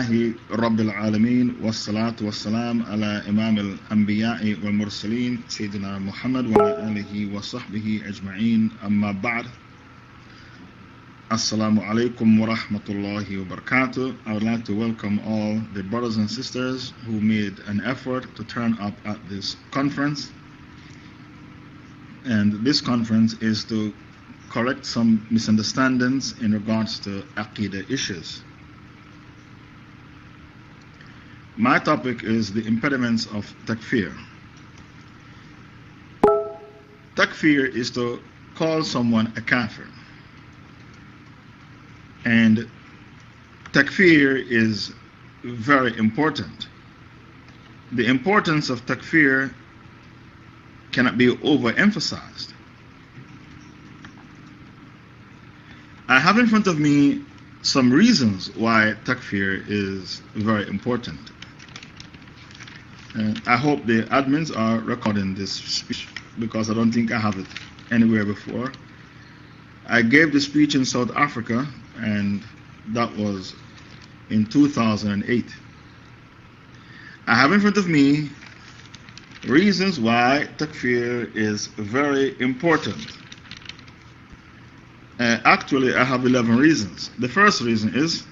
لله رب العالمين والصلاة والسلام على إمام الأنبياء والمرسلين سيدنا محمد وعلى آله وصحبه أجمعين أما بعد Assalamu alaikum wa rahmatullahi wa barakatuh. I would like to welcome all the brothers and sisters who made an effort to turn up at this conference. And this conference is to correct some misunderstandings in regards to Aqidah issues. My topic is the impediments of Takfir. Takfir is to call someone a kafir. And Takfir is very important. The importance of Takfir cannot be overemphasized. I have in front of me some reasons why Takfir is very important. I hope the admins are recording this speech because I don't think I have it anywhere before. I gave the speech in South Africa, and that was in 2008. I have in front of me reasons why Takfir is very important. Actually, I have 11 reasons. The first reason is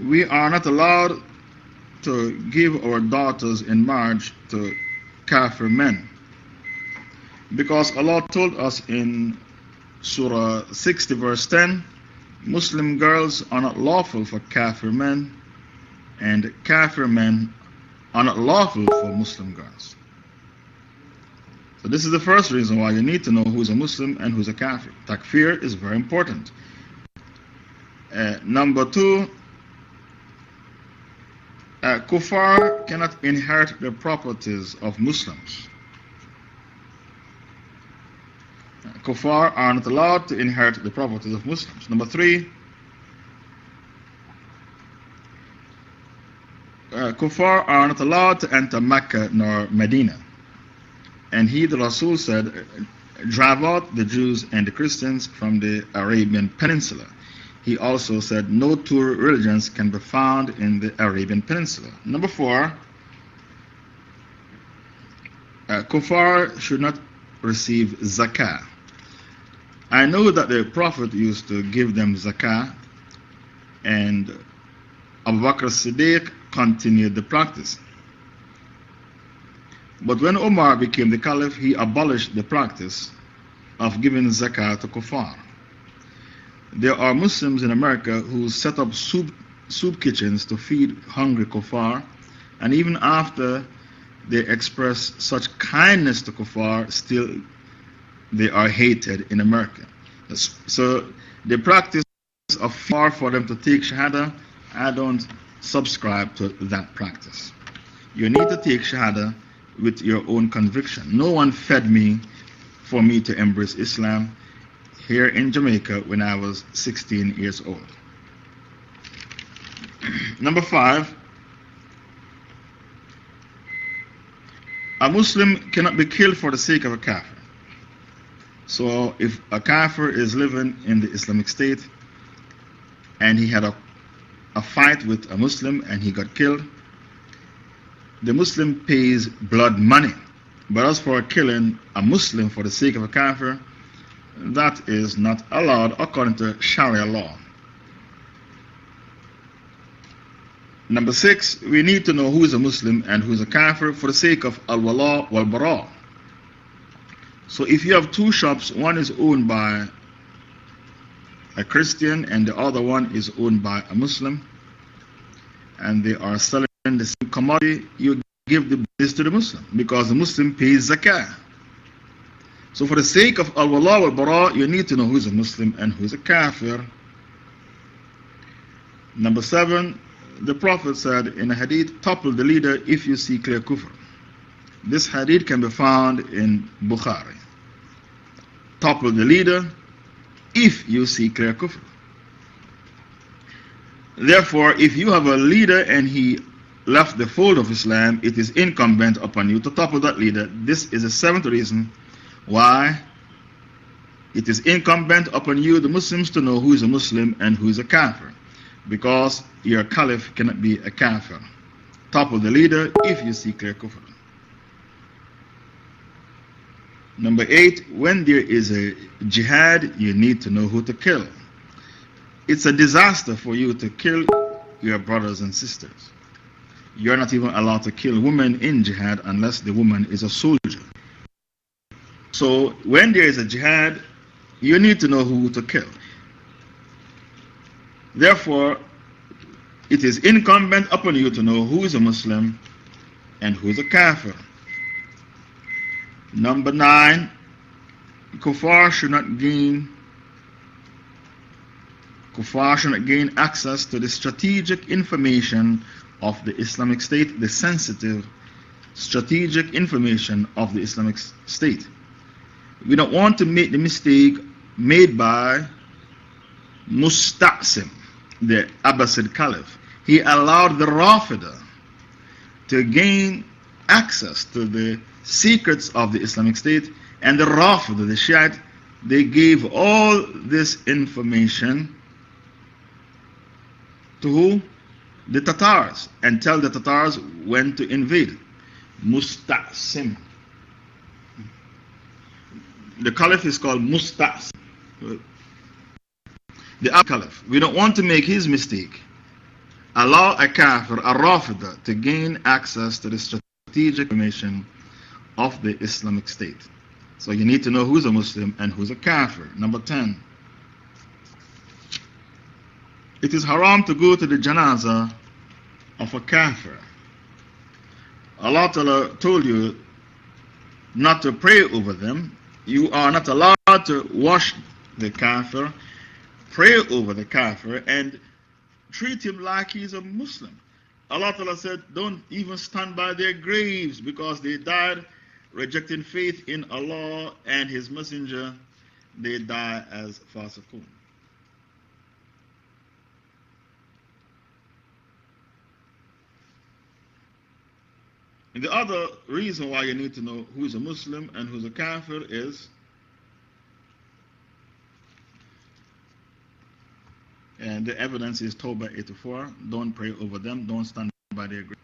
we are not allowed to give our daughters in marriage to kafir men, because Allah told us in Surah 60 verse 10, Muslim girls are not lawful for kafir men, and kafir men are not lawful for Muslim girls. So this is the first reason why you need to know who's a Muslim and who's a kafir. Takfir is very important. Number two, kuffar cannot inherit the properties of Muslims. Kuffar are not allowed to inherit the properties of Muslims. Number three, kuffar are not allowed to enter Mecca nor Medina. And he, the Rasul, said, drive out the Jews and the Christians from the Arabian Peninsula. He also said, no two religions can be found in the Arabian Peninsula. Number four, kuffar should not receive zakah. I know that the Prophet used to give them zakah, and Abu Bakr as-Siddiq continued the practice. But when Umar became the caliph, he abolished the practice of giving zakah to kuffar. There are Muslims in America who set up soup kitchens to feed hungry kuffar, and even after they express such kindness to kuffar, still they are hated in America. So the practice of fear for them to take Shahada, I don't subscribe to that practice. You need to take Shahada with your own conviction. No one fed me for me to embrace Islam here in Jamaica when I was 16 years old. Number five, a Muslim cannot be killed for the sake of a kafir. So if a kafir is living in the Islamic State and he had a fight with a Muslim and he got killed, the Muslim pays blood money. But as for killing a Muslim for the sake of a kafir, that is not allowed according to Sharia law. Number six, we need to know who is a Muslim and who is a kafir for the sake of al-wala wal-bara. So if you have two shops, one is owned by a Christian and the other one is owned by a Muslim, and they are selling the same commodity, you give this to the Muslim because the Muslim pays zakah. So for the sake of al-wala wal-bara, you need to know who is a Muslim and who is a kafir. Number seven, the Prophet said in a hadith, topple the leader if you see clear kufr. This hadith can be found in Bukhari. Topple the leader if you see clear kufr. Therefore, if you have a leader and he left the fold of Islam, it is incumbent upon you to topple that leader. This is the seventh reason why it is incumbent upon you, the Muslims, to know who is a Muslim and who is a kafir. because your caliph cannot be a kafir. Topple the leader if you see clear kufr. Number 8, when there is a jihad, you need to know who to kill. It's a disaster for you to kill your brothers and sisters. You're not even allowed to kill women in jihad unless the woman is a soldier. So when there is a jihad, you need to know who to kill. Therefore, it is incumbent upon you to know who is a Muslim and who is a kafir. Number 9, kuffar should not gain access to the strategic information of the Islamic State, the sensitive strategic information of the Islamic State. We don't want to make the mistake made by Musta'sim, the Abbasid Caliph. He allowed the Rafida to gain access to the secrets of the Islamic State, and the Rafida, the Shiite, they gave all this information to who? The Tatars, and tell the Tatars when to invade. Musta'sim. The Caliph is called Musta'sim. The Caliph. We don't want to make his mistake. Allow a kafir, a Rafida, to gain access to the strategic information of the Islamic State. So you need to know who's a Muslim and who's a kafir. Number 10. It is haram to go to the janazah of a kafir. Allah Ta'ala told you not to pray over them. You are not allowed to wash the kafir, pray over the kafir, and treat him like he's a Muslim. Allah Ta'ala said, don't even stand by their graves because they died rejecting faith in Allah and His Messenger. They die as fasiqun. And the other reason why you need to know who's a Muslim and who's a kafir is and the evidence is Tawbah 84. Don't pray over them. Don't stand by their grave.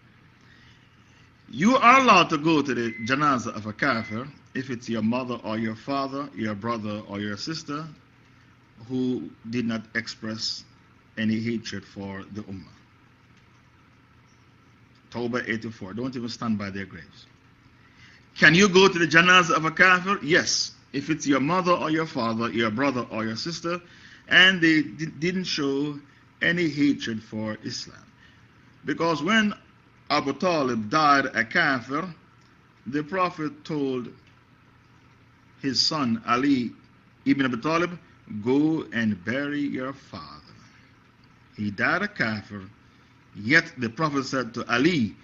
You are allowed to go to the janazah of a kafir if it's your mother or your father, your brother or your sister who did not express any hatred for the ummah. Tawbah 84. Don't even stand by their graves. Can you go to the janazah of a kafir? Yes. If it's your mother or your father, your brother or your sister, and they didn't show any hatred for Islam. Because when Abu Talib died a kafir, the Prophet told his son Ali ibn Abi Talib, go and bury your father. He died a kafir, yet the Prophet said to Ali,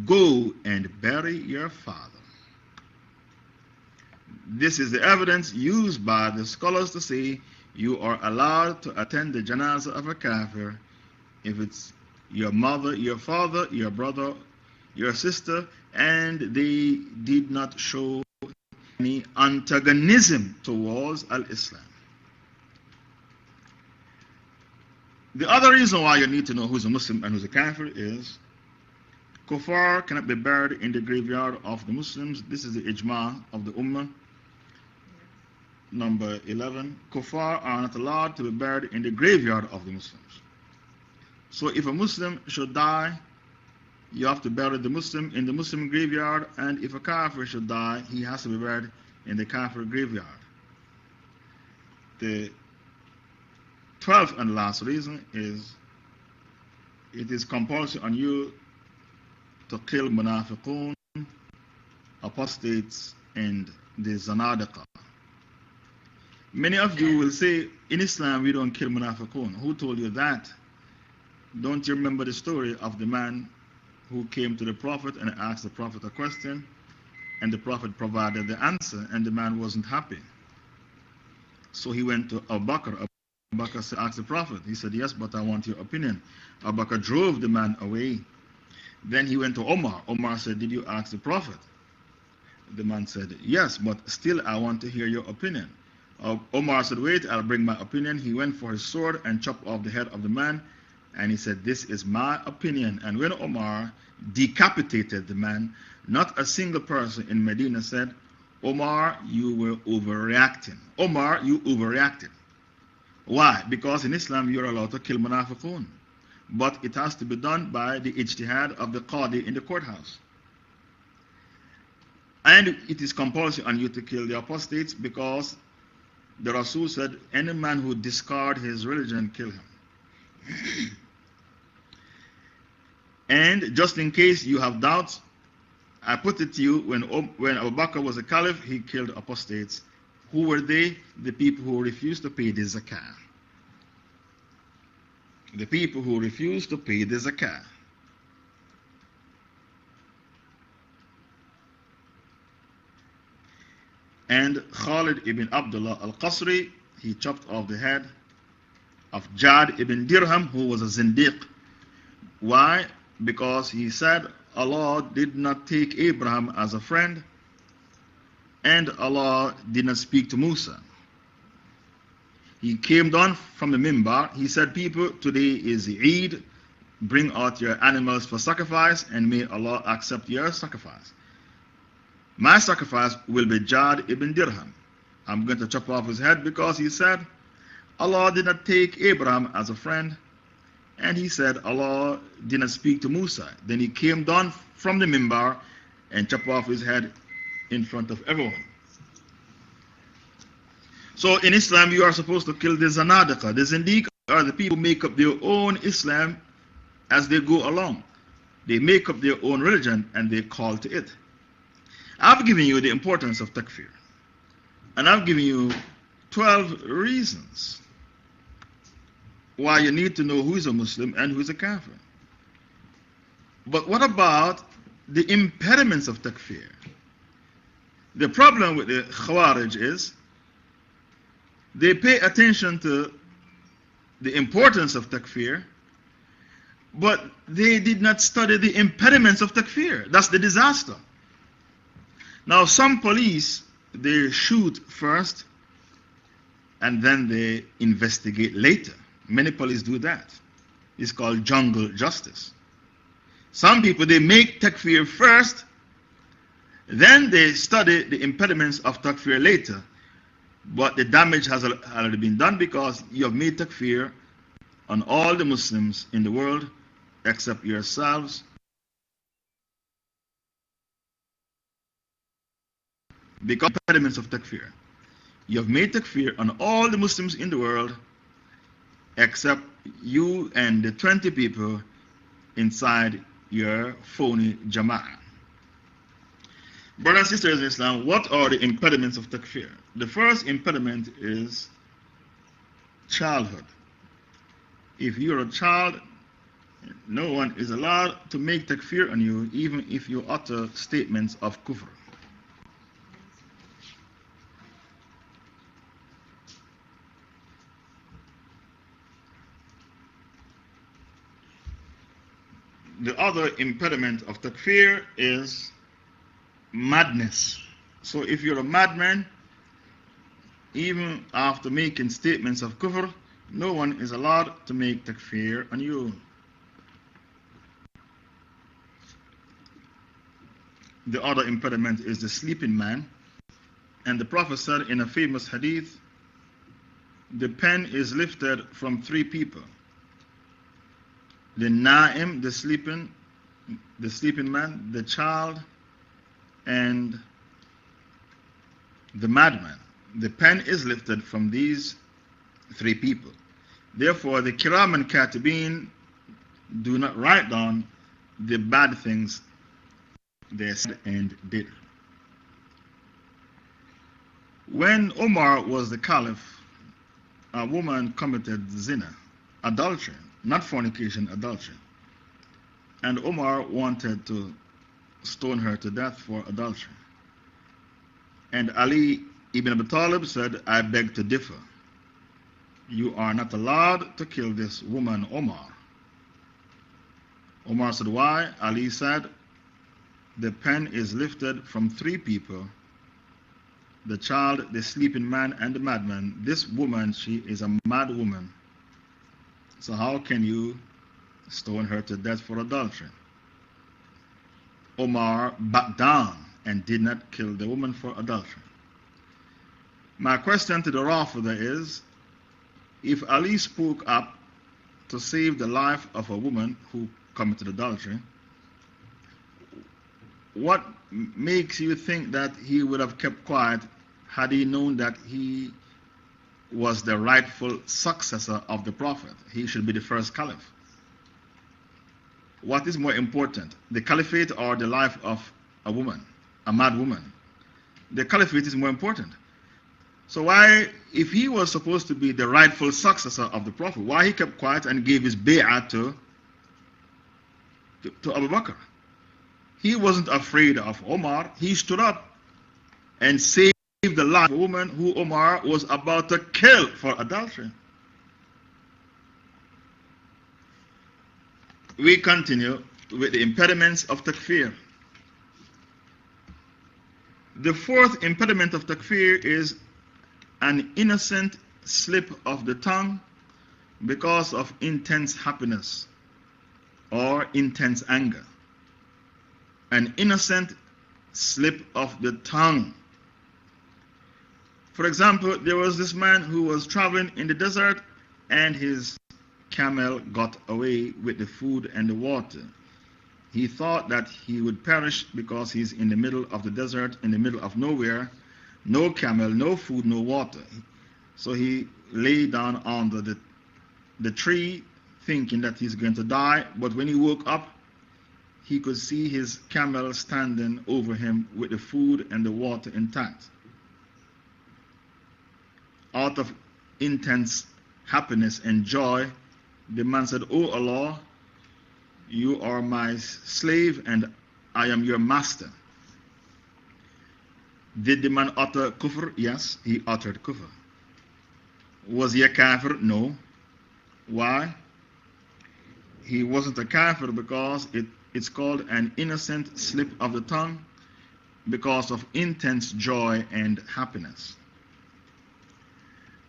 go and bury your father. This is the evidence used by the scholars to say you are allowed to attend the janazah of a kafir if it's your mother, your father, your brother, your sister, and they did not show any antagonism towards al-Islam. The other reason why you need to know who's a Muslim and who's a kafir is kuffar cannot be buried in the graveyard of the Muslims. This is the ijma of the ummah. Number 11, kuffar are not allowed to be buried in the graveyard of the Muslims. So if a Muslim should die, you have to bury the Muslim in the Muslim graveyard, and if a kafir should die, he has to be buried in the kafir graveyard. The 12th and last reason is it is compulsory on you to kill munafiqun, apostates, and the zanadiqa. Many of you will say, in Islam we don't kill munafiqun. Who told you that? Don't you remember the story of the man who came to the Prophet and asked the Prophet a question, and the Prophet provided the answer, and the man wasn't happy. So he went to Abu Bakr. Abu Bakr asked the Prophet. He said, yes, but I want your opinion. Abu Bakr drove the man away. Then he went to Omar. Omar said, did you ask the Prophet? The man said, yes, but still I want to hear your opinion. Omar said, wait, I'll bring my opinion. He went for his sword and chopped off the head of the man And he said, this is my opinion. And when Omar decapitated the man, not a single person in Medina said, Omar, you were overreacting. Omar, you overreacted. Why? Because in Islam you're allowed to kill munafiqun. But it has to be done by the ijtihad of the qadi in the courthouse. And it is compulsory on you to kill the apostates because the Rasul said, any man who discards his religion, kill him. And just in case you have doubts, I put it to you, when Abu Bakr was a caliph, he killed apostates. Who were they? The people who refused to pay the zakah. The people who refused to pay the zakah. And Khalid ibn Abdullah al-Qasri, he chopped off the head of Jad ibn Dirham, who was a Zindiq. Why? Because he said Allah did not take Abraham as a friend, and Allah did not speak to Musa. He came down from the minbar. He said, people, today is the Eid. Bring out your animals for sacrifice, and may Allah accept your sacrifice. My sacrifice will be Jad ibn Dirham. I'm going to chop off his head because he said, Allah did not take Abraham as a friend, and he said, Allah did not speak to Musa. Then he came down from the minbar and chopped off his head in front of everyone. So in Islam, you are supposed to kill the Zanadiqa. The Zindiq are the people who make up their own Islam as they go along. They make up their own religion and they call to it. I've given you the importance of takfir. And I've given you 12 reasons why you need to know who is a Muslim and who is a kafir. But what about the impediments of takfir? The problem with the Khawarij is they pay attention to the importance of takfir, but they did not study the impediments of takfir. That's the disaster. Now, some police, they shoot first and then they investigate later. Many police do that. It's called jungle justice. Some people, they make takfir first, then they study the impediments of takfir later. But the damage has already been done because you have made takfir on all the Muslims in the world except yourselves. Because impediments of takfir. You have made takfir on all the Muslims in the world except you and the 20 people inside your phony jama'ah. Brothers and sisters in Islam, what are the impediments of takfir? The first impediment is childhood. If you're a child, no one is allowed to make takfir on you, even if you utter statements of kufr. The other impediment of takfir is madness. So if you're a madman, even after making statements of kufr, no one is allowed to make takfir on you. The other impediment is the sleeping man. And the Prophet said in a famous hadith, the pen is lifted from 3 people. The na'im, the sleeping man, the child, and the madman. The pen is lifted from these 3 people. Therefore, the kiram and katibin do not write down the bad things they said and did. When Omar was the caliph, a woman committed zina, adultery, not fornication, adultery. And Omar wanted to stone her to death for adultery. And Ali ibn Abi Talib said, I beg to differ. You are not allowed to kill this woman, Omar. Omar said, why? Ali said, the pen is lifted from 3 people, the child, the sleeping man, and the madman. This woman, she is a mad woman. So how can you stoned her to death for adultery. Omar backed down and did not kill the woman for adultery. My question to the Rafida is, if Ali spoke up to save the life of a woman who committed adultery, what makes you think that he would have kept quiet had he known that he was the rightful successor of the Prophet? He should be the first caliph. What is more important, the caliphate or the life of a woman, a mad woman? The caliphate is more important. So why, if he was supposed to be the rightful successor of the Prophet, why he kept quiet and gave his bay'ah to Abu Bakr? He wasn't afraid of Omar. He stood up and saved the life of a woman who Omar was about to kill for adultery. We continue with the impediments of Takfir. The fourth impediment of Takfir is an innocent slip of the tongue because of intense happiness or intense anger. An innocent slip of the tongue. For example, there was this man who was traveling in the desert and his camel got away with the food and the water. He thought that he would perish because he's in the middle of the desert, in the middle of nowhere, no camel, no food, no water. So he lay down under the tree thinking that he's going to die, but when he woke up, he could see his camel standing over him with the food and the water intact. Out of intense happiness and joy, the man said, "Oh Allah, you are my slave and I am your master." Did the man utter kufr? Yes, he uttered kufr. Was he a kafir? No. Why? He wasn't a kafir because it's called an innocent slip of the tongue because of intense joy and happiness.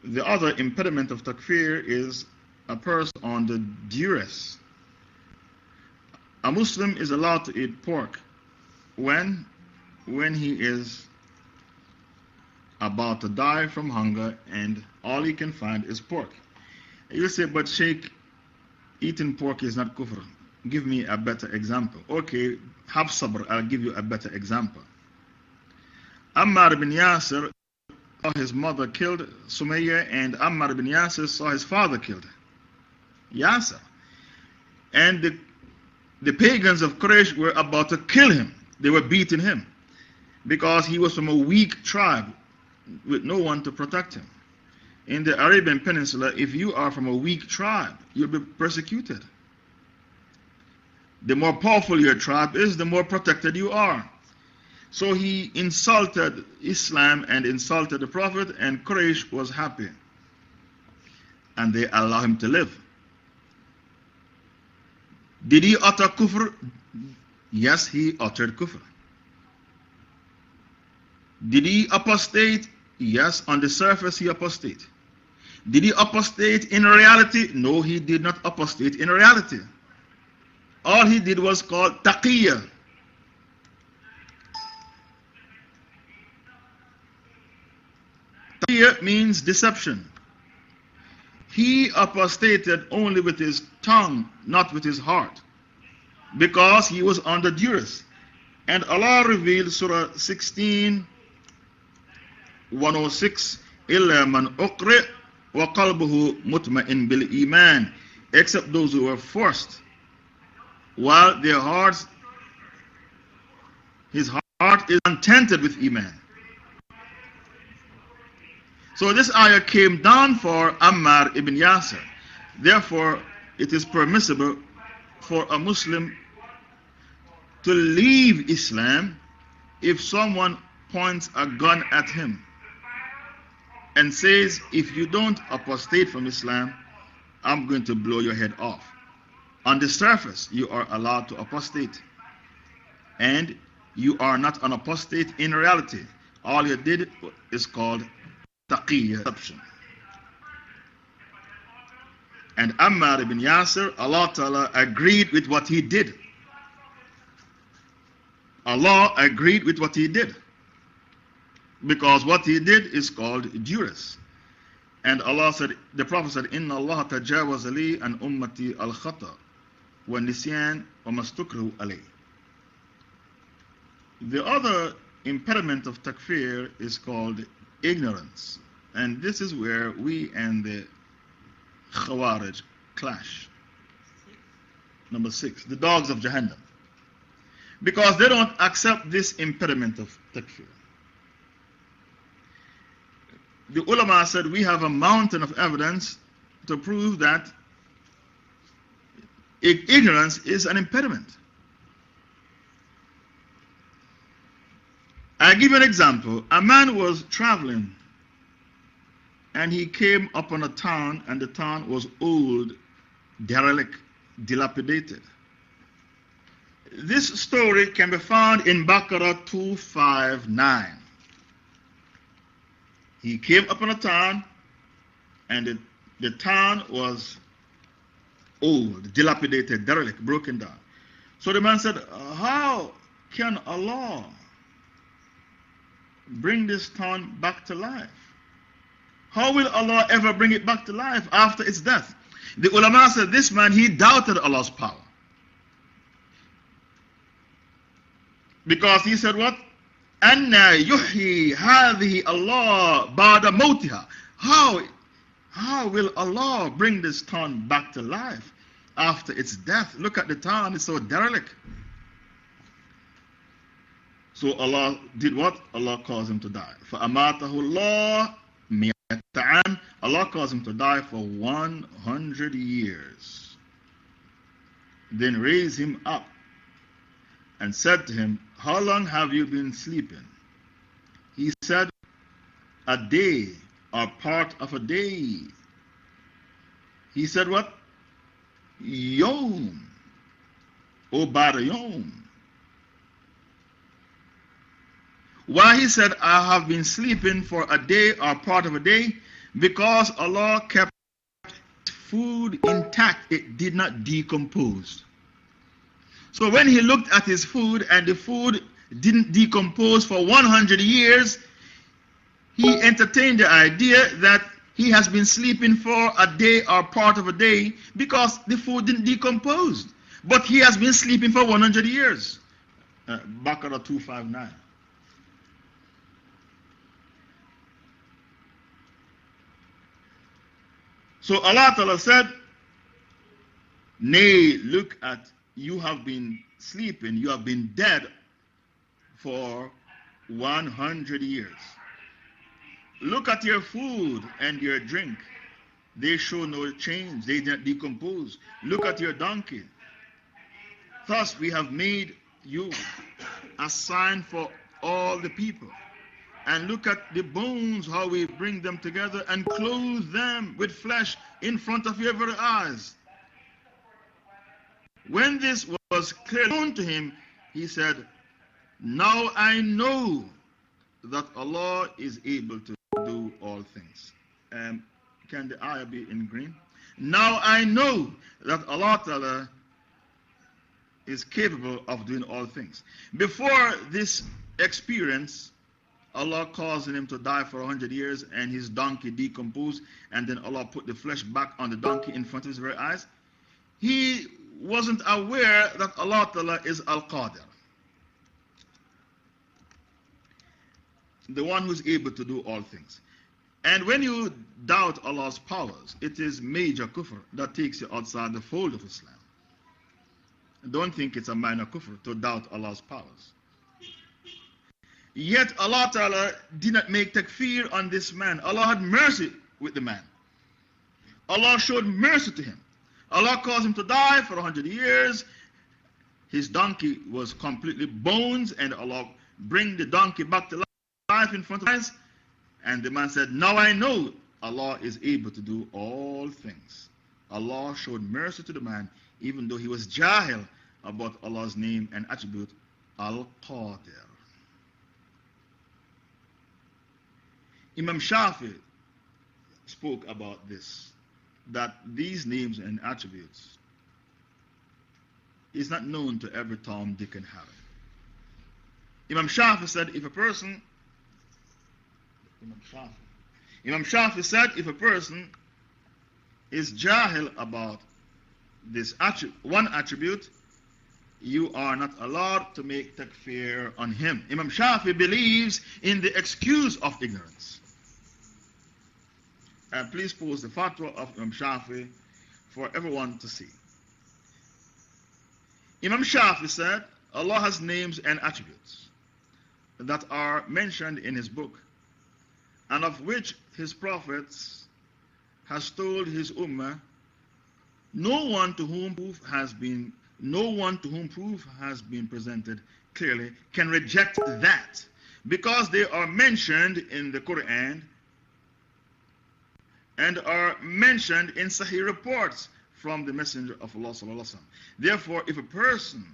The other impediment of takfir is a person under duress. A Muslim is allowed to eat pork when he is about to die from hunger and all he can find is pork. You say, but Sheikh, eating pork is not kufr. Give me a better example. Okay, have sabr, I'll give you a better example. Ammar ibn Yasir saw his mother killed, Sumayya, and Ammar ibn Yasir saw his father killed, Yasir. And the pagans of Quraysh were about to kill him. They were beating him because he was from a weak tribe with no one to protect him. In the Arabian Peninsula, if you are from a weak tribe, you'll be persecuted. The more powerful your tribe is, the more protected you are. So he insulted Islam and insulted the Prophet, and Quraysh was happy. And they allow him to live. Did he utter kufr? Yes, he uttered kufr. Did he apostate? Yes, on the surface he apostate. Did he apostate in reality? No, he did not apostate in reality. All he did was called taqiyya. Taqiyya means deception. He apostated only with his tongue, not with his heart, because he was under duress. And Allah revealed Surah 16, 106, إِلَّا مَنْ أُقْرِئ وَقَلْبُهُ مُطْمَئِنْ بِالْإِيمَانِ, except those who were forced, while their hearts, his heart is contented with Iman. So this ayah came down for Ammar ibn Yasir. Therefore, it is permissible for a Muslim to leave Islam if someone points a gun at him and says, if you don't apostate from Islam, I'm going to blow your head off. On the surface, you are allowed to apostate. And you are not an apostate in reality. All you did is called taqiyya, deception. And Ammar ibn Yasir, Allah Ta'ala agreed with what he did. Allah agreed with what he did. Because what he did is called duress. And Allah said, the Prophet said, Inna Allah tajawaz li an ummati al khata wa nisyan wa mastukru alayh. The other impediment of takfir is called ignorance. And this is where we and the Khawarij clash. Number 6, the dogs of Jahannam. Because they don't accept this impediment of takfir. The ulama said we have a mountain of evidence to prove that ignorance is an impediment. I give you an example. A man was traveling and he came upon a town, and the town was old, derelict, dilapidated. This story can be found in Baqarah 259. He came upon a town, and the town was old, dilapidated, derelict, broken down. So the man said, how can Allah bring this town back to life? How will Allah ever bring it back to life after its death? The ulama said this man, he doubted Allah's power. Because he said what? أَنَّا يُحْيِي هَذِهِ اللَّهُ بَعْدَ مَوْتِهَا. How will Allah bring this town back to life after its death? Look at the town, it's so derelict. So Allah did what? Allah caused him to die. فَأَمَاتَهُ اللَّهُ مِئَةَ عَامٍ. Allah caused him to die for 100 years. Then raised him up and said to him, how long have you been sleeping? He said, a day or part of a day. He said what? Yom. O bada yom. Why he said, I have been sleeping for a day or part of a day? Because Allah kept food intact. It did not decompose. So when he looked at his food and the food didn't decompose for 100 years, he entertained the idea that he has been sleeping for a day or part of a day because the food didn't decompose. But he has been sleeping for 100 years. Baqarah 259. So Allah Ta'ala said, nay, look at, you have been sleeping, you have been dead for 100 years. Look at your food and your drink. They show no change, they didn't decompose. Look at your donkey. Thus we have made you a sign for all the people. And look at the bones, how we bring them together and clothe them with flesh in front of your very eyes. When this was clearly known to him, he said, now I know that Allah is able to do all things. Can the ayah be in green? Now I know that Allah Ta'ala is capable of doing all things. Before this experience, Allah caused him to die for 100 years and his donkey decomposed, and then Allah put the flesh back on the donkey in front of his very eyes. He wasn't aware that Allah Ta'ala is Al-Qadir, the one who's able to do all things. And when you doubt Allah's powers, it is major kufr that takes you outside the fold of Islam. Don't think it's a minor kufr to doubt Allah's powers. Yet Allah Ta'ala did not make takfir on this man. Allah had mercy with the man. Allah showed mercy to him. Allah caused him to die for 100 years. His donkey was completely bones, and Allah bring the donkey back to life in front of us. And the man said, now I know Allah is able to do all things. Allah showed mercy to the man, even though he was jahil about Allah's name and attribute, Al-Qadir. Imam Shafi spoke about this. that these names and attributes is not known to every Tom, Dick, and Harry. Imam Shafi said if a person is jahil about this one attribute, you are not allowed to make takfir on him. Imam Shafi believes in the excuse of ignorance. And please post the fatwa of Imam Shafi for everyone to see. Imam Shafi said Allah has names and attributes that are mentioned in his book, and of which his prophets has told his ummah, no one to whom proof has been presented clearly can reject that, because they are mentioned in the Quran and are mentioned in Sahih reports from the Messenger of Allah sallallahu alaihi wasallam. Therefore, if a person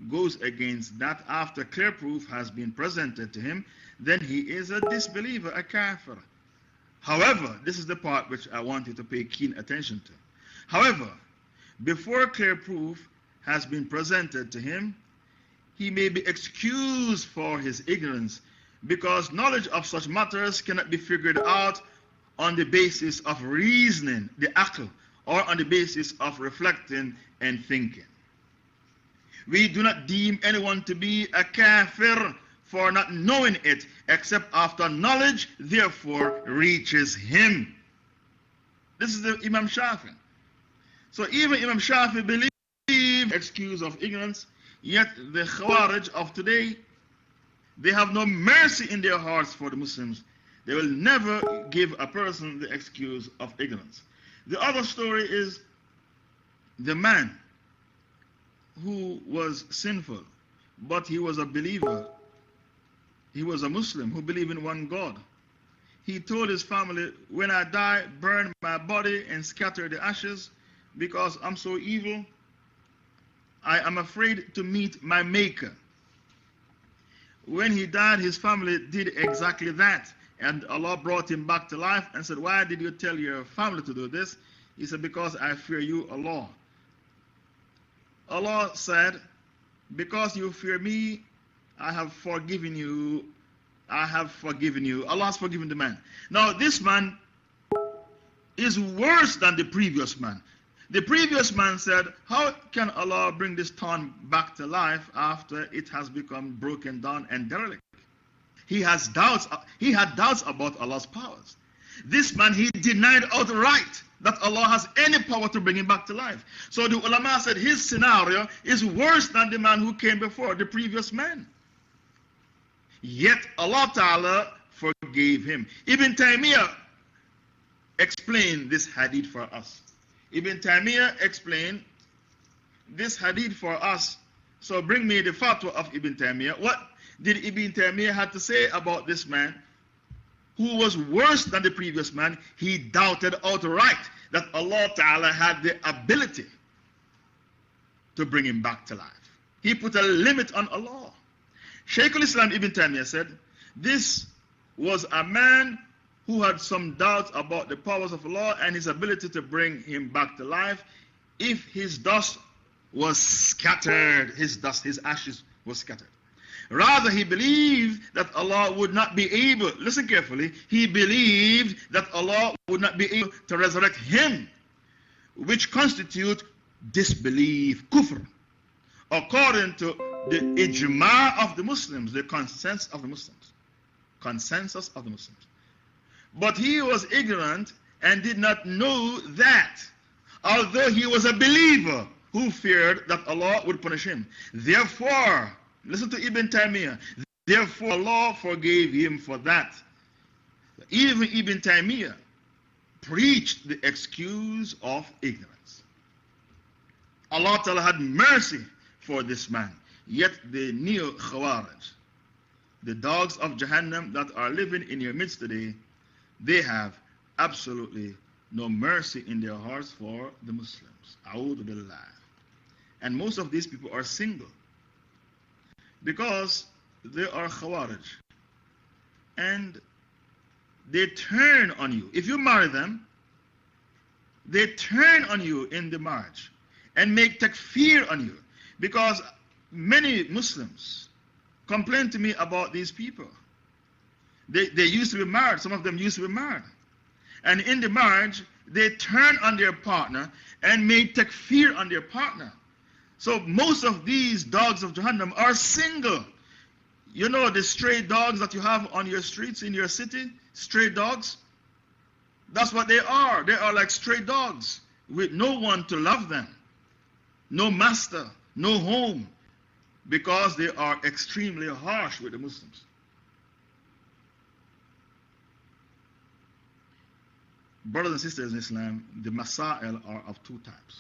goes against that after clear proof has been presented to him, then he is a disbeliever, a kafir. However, this is the part which I want you to pay keen attention to. However, before clear proof has been presented to him, he may be excused for his ignorance, because knowledge of such matters cannot be figured out on the basis of reasoning, the aql, or on the basis of reflecting and thinking. We do not deem anyone to be a kafir for not knowing it, except after knowledge therefore reaches him. This is the Imam Shafi. So even Imam Shafi believes excuse of ignorance, yet the Khawarij of today, they have no mercy in their hearts for the Muslims. They will never give a person the excuse of ignorance. The other story is the man who was sinful, but he was a believer. He was a Muslim who believed in one God. He told his family, when I die, burn my body and scatter the ashes, because I'm so evil. I am afraid to meet my Maker. When he died, his family did exactly that. And Allah brought him back to life and said, why did you tell your family to do this? He said, because I fear you, Allah. Allah said, because you fear me, I have forgiven you. I have forgiven you. Allah has forgiven the man. Now, this man is worse than the previous man. The previous man said, how can Allah bring this town back to life after it has become broken down and derelict? He had doubts about Allah's powers. This man, he denied outright that Allah has any power to bring him back to life. So the ulama said his scenario is worse than the man who came before, the previous man. Yet Allah Ta'ala forgave him. Ibn Taymiyyah explained this hadith for us. Ibn Taymiyyah explained this hadith for us. So bring me the fatwa of Ibn Taymiyyah. What did Ibn Taymiyyah have to say about this man who was worse than the previous man? He doubted outright that Allah Ta'ala had the ability to bring him back to life. He put a limit on Allah. Shaykh al-Islam Ibn Taymiyyah said, this was a man who had some doubts about the powers of Allah and his ability to bring him back to life. If his dust was scattered, his ashes was scattered. Rather, he believed that Allah would not be able, listen carefully, he believed that Allah would not be able to resurrect him, which constitute disbelief, kufr, according to the ijma of the Muslims, the consensus of the Muslims. Consensus of the Muslims. But he was ignorant and did not know that, although he was a believer who feared that Allah would punish him. Therefore, listen to Ibn Taymiyyah, therefore Allah forgave him for that. Even Ibn Taymiyyah preached the excuse of ignorance. Allah Ta'ala had mercy for this man. Yet the Neo Khawarij, the dogs of Jahannam that are living in your midst today, they have absolutely no mercy in their hearts for the Muslims. A'udhu billah. And most of these people are single because they are Khawarij. And they turn on you. If you marry them, they turn on you in the marriage and make takfir on you. Because many Muslims complain to me about these people. They used to be married, some of them used to be married. And in the marriage, they turn on their partner and make takfir on their partner. So most of these dogs of Jahannam are single. You know the stray dogs that you have on your streets in your city? Stray dogs? That's what they are. They are like stray dogs with no one to love them. No master, no home. Because they are extremely harsh with the Muslims. Brothers and sisters in Islam, the masail are of two types: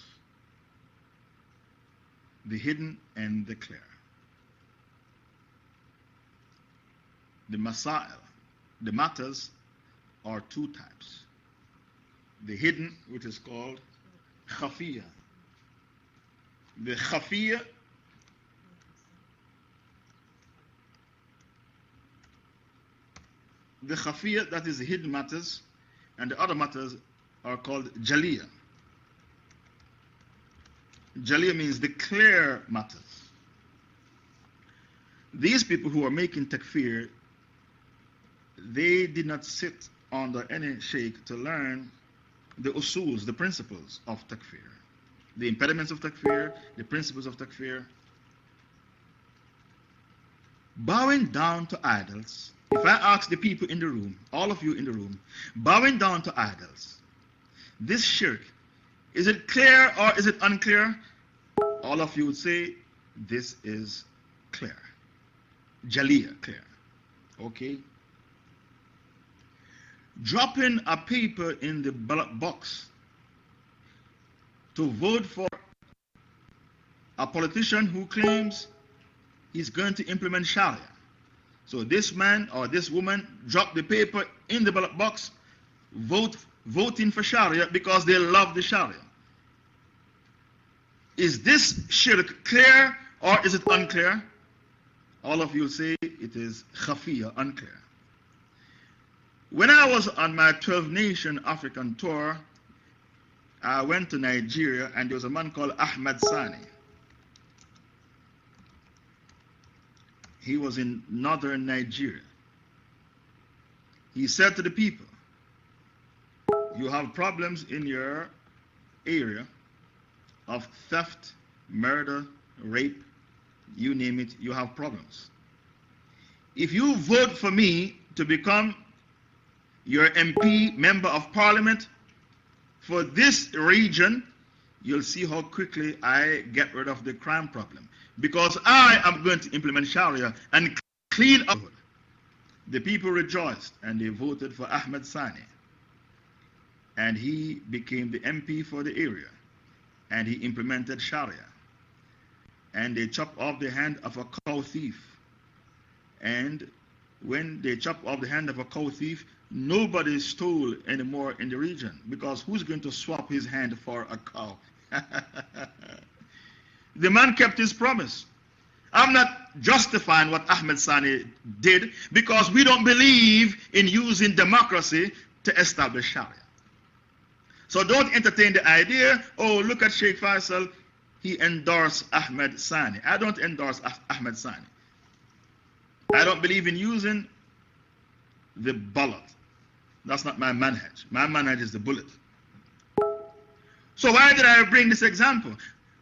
the hidden and the clear. The masail, the matters, are two types: the hidden, which is called khafiyya. The khafiyya that is the hidden matters, and the other matters are called jaliyya. Jaliyya means the clear matters. These people who are making takfir, they did not sit under any sheikh to learn the usuls, the principles of takfir, the impediments of takfir, the principles of takfir. Bowing down to idols. If I ask the people in the room, all of you in the room, bowing down to idols, this shirk, is it clear or is it unclear? All of you would say, this is clear. Jaliyya, clear. Okay? Dropping a paper in the ballot box to vote for a politician who claims he's going to implement Sharia. So this man or this woman dropped the paper in the ballot box, voting for Sharia because they love the Sharia. Is this shirk clear or is it unclear? All of you say it is khafiyya, unclear. When I was on my 12-nation African tour, I went to Nigeria and there was a man called Ahmed Sani. He was in northern Nigeria. He said to the people, you have problems in your area of theft, murder, rape, you name it, you have problems. If you vote for me to become your MP, member of parliament, for this region, you'll see how quickly I get rid of the crime problem. Because I am going to implement Sharia and clean up. The people rejoiced and they voted for Ahmed Sani. And he became the MP for the area. And he implemented Sharia. And they chopped off the hand of a cow thief. And when they chopped off the hand of a cow thief, nobody stole anymore in the region. Because who's going to swap his hand for a cow? The man kept his promise. I'm not justifying what Ahmed Sani did because we don't believe in using democracy to establish Sharia. So don't entertain the idea, oh, look at Sheikh Faisal, he endorsed Ahmed Sani. I don't endorse Ahmed Sani. I don't believe in using the bullet. That's not my manhaj. My manhaj is the bullet. So why did I bring this example?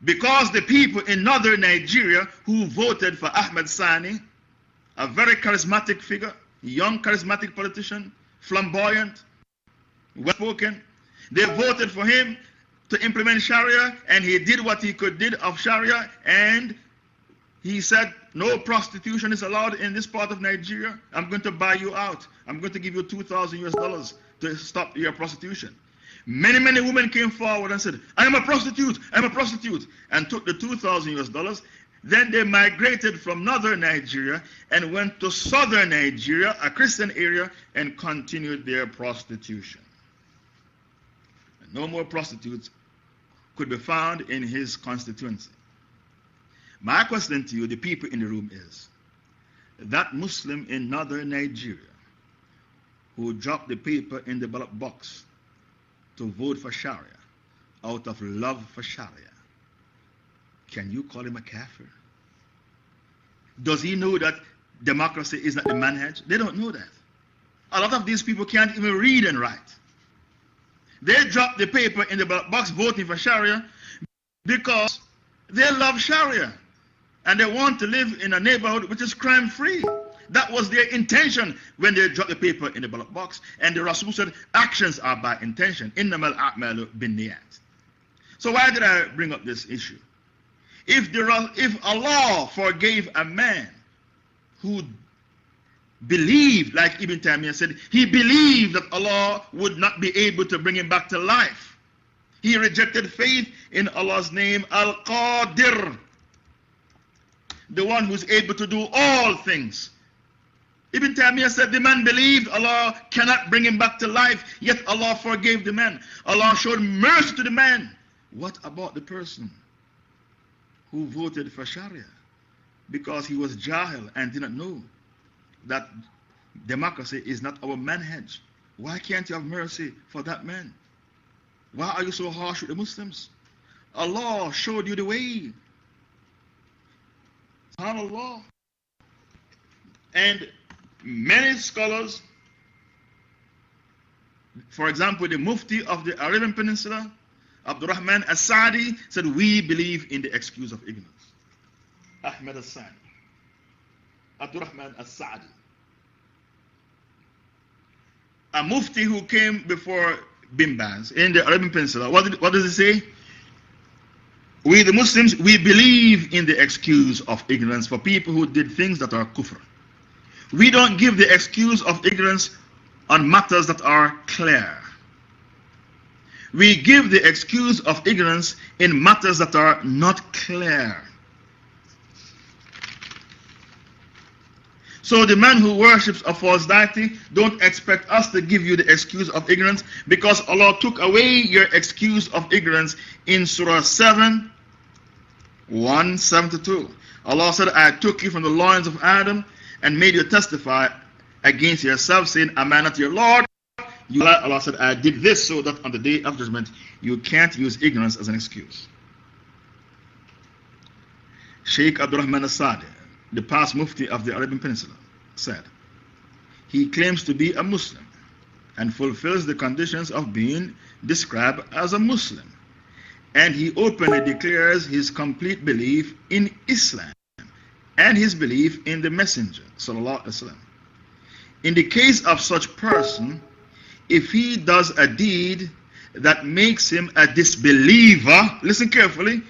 Because the people in northern Nigeria who voted for Ahmed Sani, a very charismatic figure, young charismatic politician, flamboyant, well-spoken, they voted for him to implement Sharia, and he did what he could did of Sharia, and he said, no prostitution is allowed in this part of Nigeria. I'm going to buy you out. I'm going to give you $2,000 to stop your prostitution. Many women came forward and said, I am a prostitute, I'm a prostitute, and took the $2,000. Then they migrated from northern Nigeria and went to southern Nigeria, a Christian area, and continued their prostitution. And no more prostitutes could be found in his constituency. My question to you, the people in the room, is that Muslim in northern Nigeria who dropped the paper in the ballot box to vote for Sharia, out of love for Sharia, can you call him a kafir? Does he know that democracy is not the manhaj? They don't know that. A lot of these people can't even read and write. They drop the paper in the ballot box voting for Sharia because they love Sharia and they want to live in a neighborhood which is crime-free. That was their intention when they dropped the paper in the ballot box. And the Rasul said, actions are by intention. Innamal a'malu binniyat. So why did I bring up this issue? If Allah forgave a man who believed, like Ibn Taymiyyah said, he believed that Allah would not be able to bring him back to life. He rejected faith in Allah's name, Al-Qadir, the one who's able to do all things. Ibn Taymiyyah said the man believed Allah cannot bring him back to life, yet Allah forgave the man. Allah showed mercy to the man. What about the person who voted for Sharia because he was jahil and did not know that democracy is not our manhaj? Why can't you have mercy for that man? Why are you so harsh with the Muslims? Allah showed you the way. SubhanAllah. And many scholars, for example, the Mufti of the Arabian Peninsula, Abdurrahman As-Sa'di, said, we believe in the excuse of ignorance. Ahmed As-Sa'di. Abdurrahman As-Sa'di. A Mufti who came before Bin Baz in the Arabian Peninsula, what does he say? We, the Muslims, we believe in the excuse of ignorance for people who did things that are kufr. We don't give the excuse of ignorance on matters that are clear. We give the excuse of ignorance in matters that are not clear. So the man who worships a false deity, don't expect us to give you the excuse of ignorance, because Allah took away your excuse of ignorance in Surah 7, 172. Allah said, I took you from the loins of Adam and made you testify against yourself, saying, am I not your Lord? Allah said, I did this so that on the day of judgment you can't use ignorance as an excuse. Sheikh Abdurrahman As-Sa'di, the past Mufti of the Arabian Peninsula, said, he claims to be a Muslim and fulfills the conditions of being described as a Muslim. And he openly declares his complete belief in Islam and his belief in the Messenger, Sallallahu Alaihi Wasallam. In the case of such person, if he does a deed that makes him a disbeliever, listen carefully,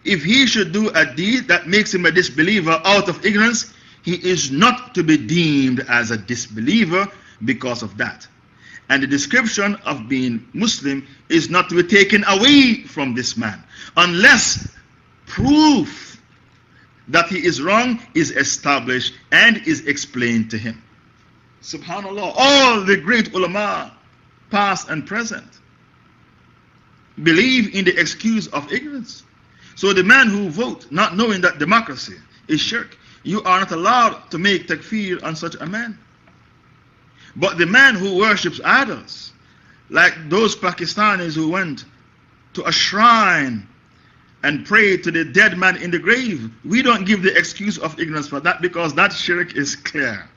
if he should do a deed that makes him a disbeliever out of ignorance, he is not to be deemed as a disbeliever because of that. And the description of being Muslim is not to be taken away from this man unless proof that he is wrong is established and is explained to him. SubhanAllah, all the great ulama, past and present, believe in the excuse of ignorance. So the man who votes not knowing that democracy is shirk, you are not allowed to make takfir on such a man. But the man who worships idols, like those Pakistanis who went to a shrine and prayed to the dead man in the grave, we don't give the excuse of ignorance for that, because that shirk is clear.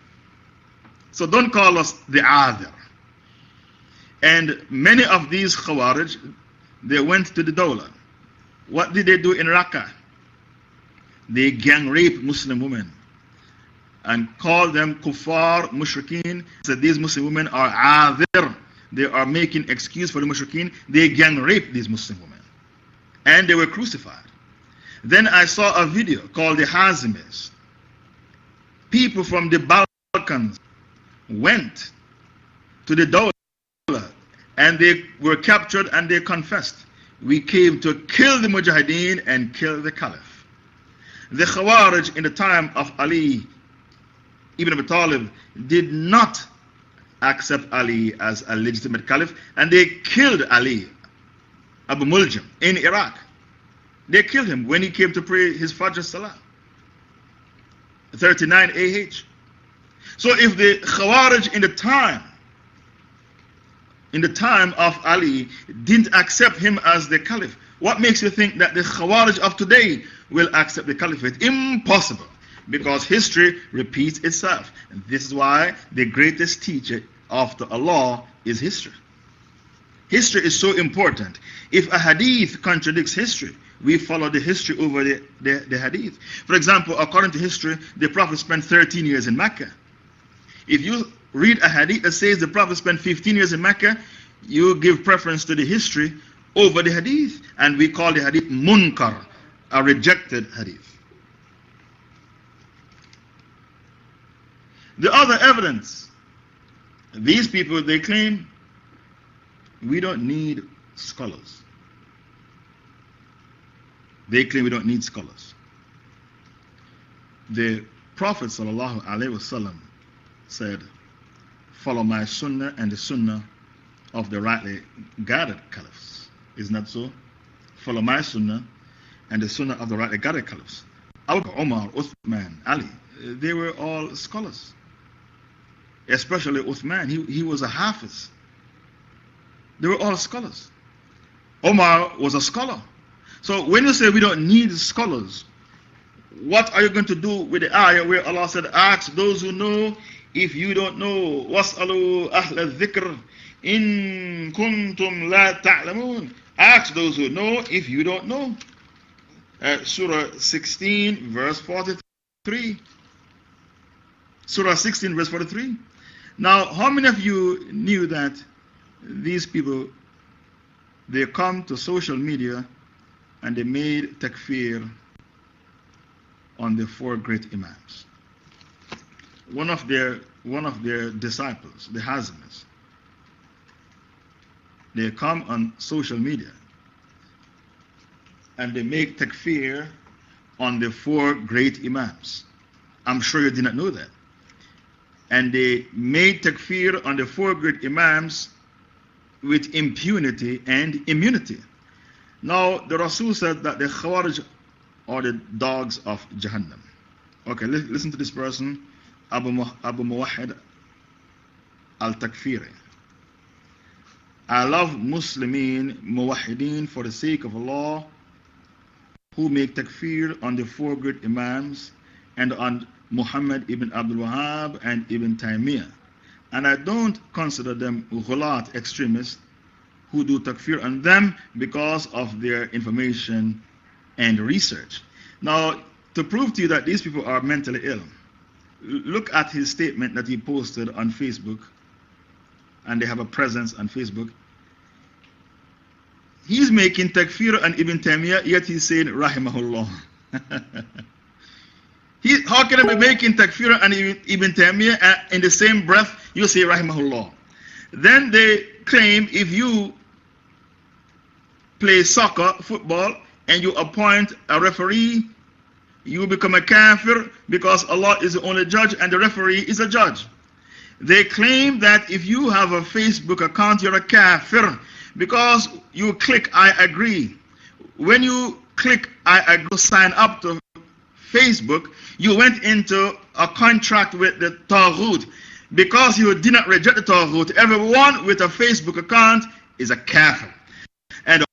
So don't call us the Adhir. And many of these Khawarij, they went to the Dawla. What did they do in Raqqa? They gang rape Muslim women and call them kuffar, mushrikeen. So these Muslim women are Adhir. They are making excuse for the mushrikeen. They gang rape these Muslim women. And they were crucified. Then I saw a video called the Hazimis. People from the Balkans went to the Dawla and they were captured and they confessed. We came to kill the Mujahideen and kill the Caliph. The Khawarij in the time of Ali Ibn Abi Talib did not accept Ali as a legitimate Caliph, and they killed Ali, Abu Muljam, in Iraq. They killed him when he came to pray his Fajr Salah. 39 AH. So if the Khawarij in the time, in the time of Ali didn't accept him as the caliph. What makes you think that the Khawarij of today will accept the caliphate? Impossible. Because history repeats itself. And this is why the greatest teacher after Allah is history. History is so important. If a hadith contradicts history, we follow the history over the hadith. For example, according to history, the Prophet spent 13 years in Mecca. If you read a hadith that says the Prophet spent 15 years in Mecca, you give preference to the history over the hadith. And we call the hadith munkar, a rejected hadith. The other evidence, these people, they claim we don't need scholars. They claim we don't need scholars. The Prophet ﷺ said, follow my sunnah and the sunnah of the rightly guided caliphs. Isn't that so? Follow my sunnah and the sunnah of the rightly guided caliphs. Abu Bakr, Umar, Uthman, Ali, they were all scholars. Especially Uthman, he was a hafiz. They were all scholars. Omar was a scholar. So when you say we don't need scholars, what are you going to do with the ayah where Allah said, ask those who know if you don't know? وَاسْأَلُوا أَهْلَ الذِّكْرِ إِن كُنْتُمْ لَا تَعْلَمُونَ. Ask those who know if you don't know. Surah 16 verse 43. Surah 16 verse 43. Now, how many of you knew that these people, they come to social media and they made takfir on the 4 great imams? One of their disciples, the Hazimis, they come on social media and they make takfir on the 4 great imams. I'm sure you did not know that. And they made takfir on the 4 great imams with impunity and immunity. Now, the Rasul said that the Khawarij are the dogs of Jahannam. Okay, listen to this person, Abu Muwahhid al-Takfiri. I love Muslimin Muwahhideen for the sake of Allah who make takfir on the 4 great imams and on Muhammad ibn Abdul Wahhab and Ibn Taymiyyah. And I don't consider them ghulat extremists who do takfir on them because of their information and research. Now, to prove to you that these people are mentally ill, look at his statement that he posted on Facebook, and they have a presence on Facebook. He's making takfir on Ibn Taymiyyah, yet he's saying Rahimahullah. How can I be making takfir on Ibn Taymiyyah and in the same breath you say Rahimahullah? Then they claim if you play soccer, football, and you appoint a referee, you become a kafir because Allah is the only judge and the referee is a judge. They claim that if you have a Facebook account, you're a kafir because you click I agree. When you click I agree, sign up to Facebook, you went into a contract with the Taghut. Because you did not reject the Taghut, everyone with a Facebook account is a kafir. And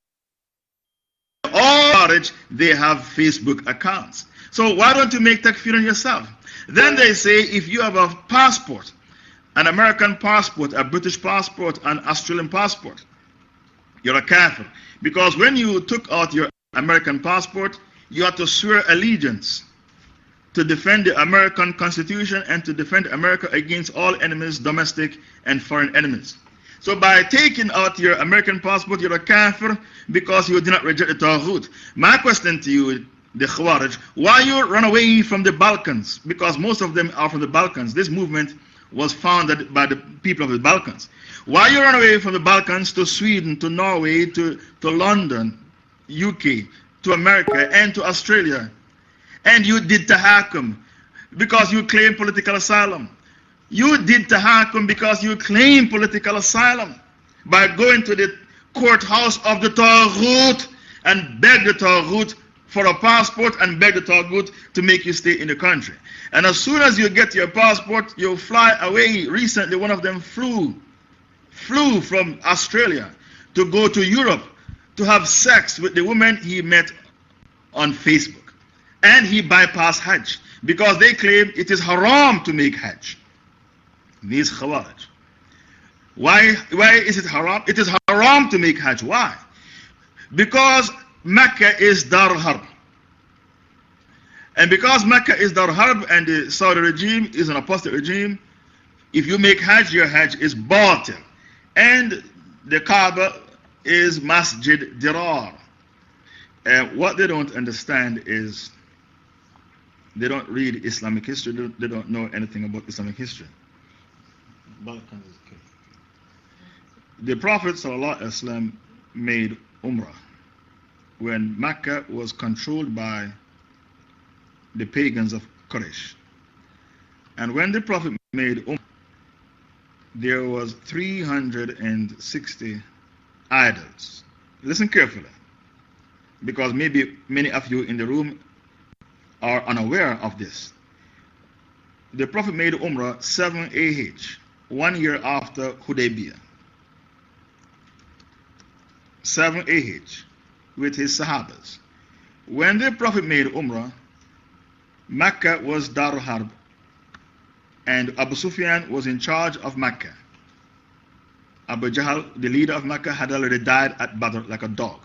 all they have Facebook accounts. So why don't you make takfir on yourself? Then they say if you have a passport, an American passport, a British passport, an Australian passport, you're a kafir. Because when you took out your American passport, you had to swear allegiance to defend the American Constitution and to defend America against all enemies, domestic and foreign enemies. So by taking out your American passport, you're a kafir because you did not reject the Taghut. My question to you, the Khawarij, why you run away from the Balkans? Because most of them are from the Balkans. This movement was founded by the people of the Balkans. Why you run away from the Balkans to Sweden, to Norway, to London, UK, to America, and to Australia? And you did tahakum because you claim political asylum. You did tahakum because you claim political asylum by going to the courthouse of the Taghut and beg the Taghut for a passport and beg the Taghut to make you stay in the country. And as soon as you get your passport, you fly away. Recently, one of them flew flew from Australia to go to Europe to have sex with the woman he met on Facebook. And he bypassed Hajj because they claim it is haram to make Hajj. These Khawarij. Why is it haram? It is haram to make Hajj. Why? Because Mecca is Dar Harb. And because Mecca is Dar Harb and the Saudi regime is an apostate regime, if you make Hajj, your Hajj is batil. And the Kaaba is Masjid Dirar. And what they don't understand is they don't read Islamic history, they don't know anything about Islamic history. The Prophet ﷺ made Umrah when Mecca was controlled by the pagans of Quraysh. And when the Prophet made Umrah, there was 360 idols. Listen carefully, because maybe many of you in the room are unaware of this. The Prophet made Umrah 7 AH, 1 year after Hudaybiyah. 7 AH with his Sahabas. When the Prophet made Umrah, Mecca was Dar Harb and Abu Sufyan was in charge of Mecca. Abu Jahl, the leader of Mecca, had already died at Badr like a dog.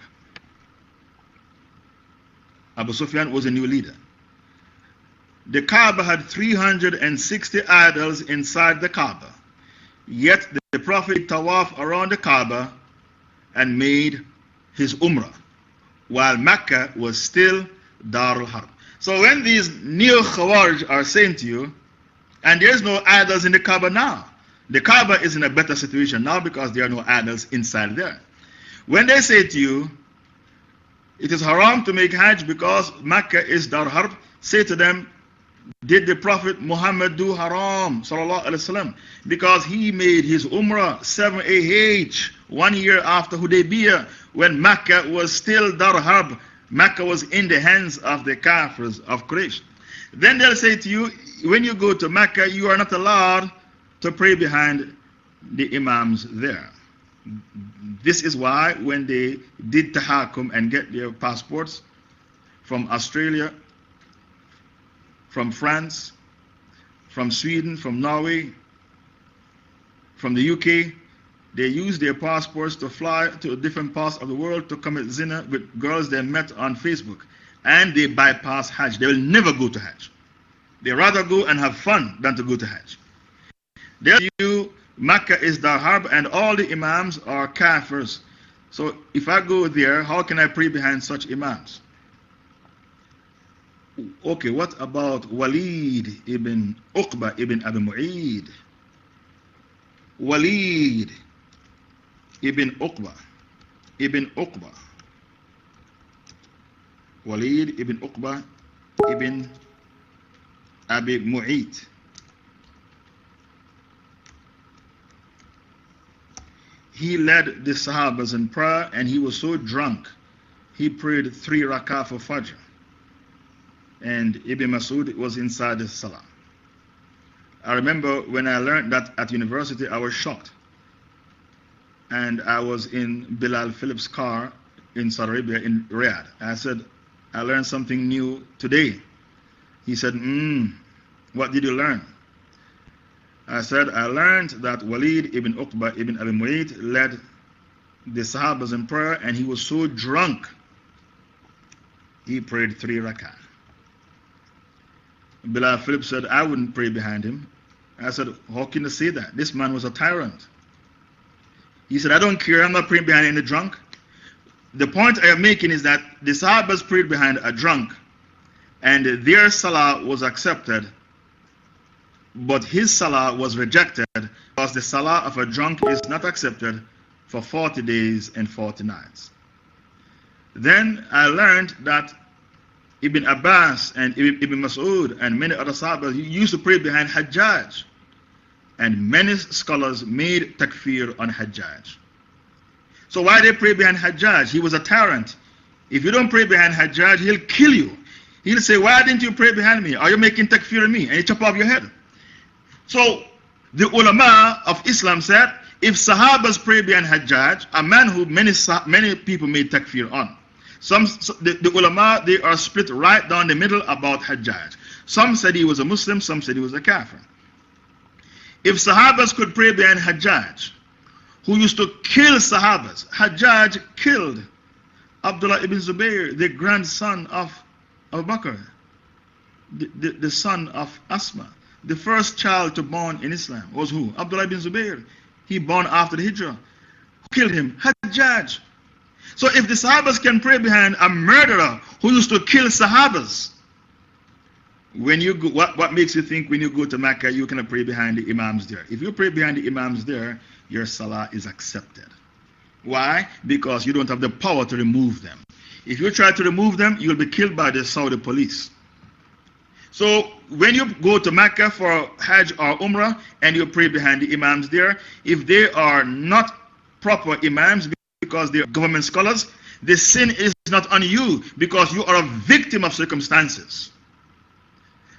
Abu Sufyan was a new leader. The Kaaba had 360 idols inside the Kaaba. Yet the Prophet tawaf around the Kaaba and made his Umrah, while Mecca was still Dar al-Harb. So when these neo Khawarij are saying to you, and there's no idols in the Kaaba now, the Kaaba is in a better situation now because there are no idols inside there. When they say to you, it is haram to make Hajj because Mecca is Dar Harb, say to them, did the Prophet Muhammad do haram? Sallallahu Alaihi Wasallam, because he made his Umrah 7 AH, 1 year after Hudaybiyah, when Mecca was still Dar Harb. Mecca was in the hands of the Kafirs of Quraysh. Then they'll say to you, when you go to Mecca, you are not allowed to pray behind the Imams there. This is why when they did tahakum and get their passports from Australia, from France, from Sweden, from Norway, from the UK, they used their passports to fly to different parts of the world to commit zina with girls they met on Facebook. And they bypass Hajj. They will never go to Hajj. They rather go and have fun than to go to Hajj. They tell you Mecca is Dar Harb and all the Imams are Kafirs. So if I go there, how can I pray behind such Imams? Okay, what about Walid ibn Uqba ibn Abi Mu'id? Walid ibn Uqba ibn Uqba. Walid ibn Uqba ibn Abi Mu'id. He led the Sahabas in prayer and he was so drunk, he prayed 3 rak'ah for Fajr. And Ibn Masud was inside the Salah. I remember when I learned that at university, I was shocked. And I was in Bilal Phillips' car in Saudi Arabia, in Riyadh. I said, I learned something new today. He said, what did you learn? I said, I learned that Walid ibn Uqba ibn Abi Mu'id led the Sahabas in prayer and he was so drunk, he prayed 3 rak'ah. Bilal Phillips said, I wouldn't pray behind him. I said, how can you say that? This man was a tyrant. He said, I don't care, I'm not praying behind any drunk. The point I am making is that the Sahabas prayed behind a drunk and their Salah was accepted, but his Salah was rejected because the Salah of a drunk is not accepted for 40 days and 40 nights. Then I learned that Ibn Abbas and Ibn Mas'ud and many other Sahabas used to pray behind Hajjaj. And many scholars made takfir on Hajjaj. So why they pray behind Hajjaj? He was a tyrant. If you don't pray behind Hajjaj, he'll kill you. He'll say, why didn't you pray behind me? Are you making takfir on me? And he chop off your head. So the ulama of Islam said, if Sahabas pray behind Hajjaj, a man who many people made takfir on. The ulama, they are split right down the middle about Hajjaj. Some said he was a Muslim, some said he was a kafir. If Sahabas could pray behind Hajjaj, who used to kill Sahabas, Hajjaj killed Abdullah ibn Zubayr, the grandson of Abu Bakr, the son of Asma. The first child to born in Islam was who? Abdullah ibn Zubayr. He born after the Hijrah. Who killed him? Hajjaj. So if the Sahabas can pray behind a murderer who used to kill Sahabas, when you go, what makes you think when you go to Mecca you can pray behind the Imams there? If you pray behind the Imams there, your Salah is accepted. Why? Because you don't have the power to remove them. If you try to remove them, you'll be killed by the Saudi police. So when you go to Mecca for Hajj or Umrah and you pray behind the Imams there, if they are not proper Imams because they are government scholars, the sin is not on you because you are a victim of circumstances.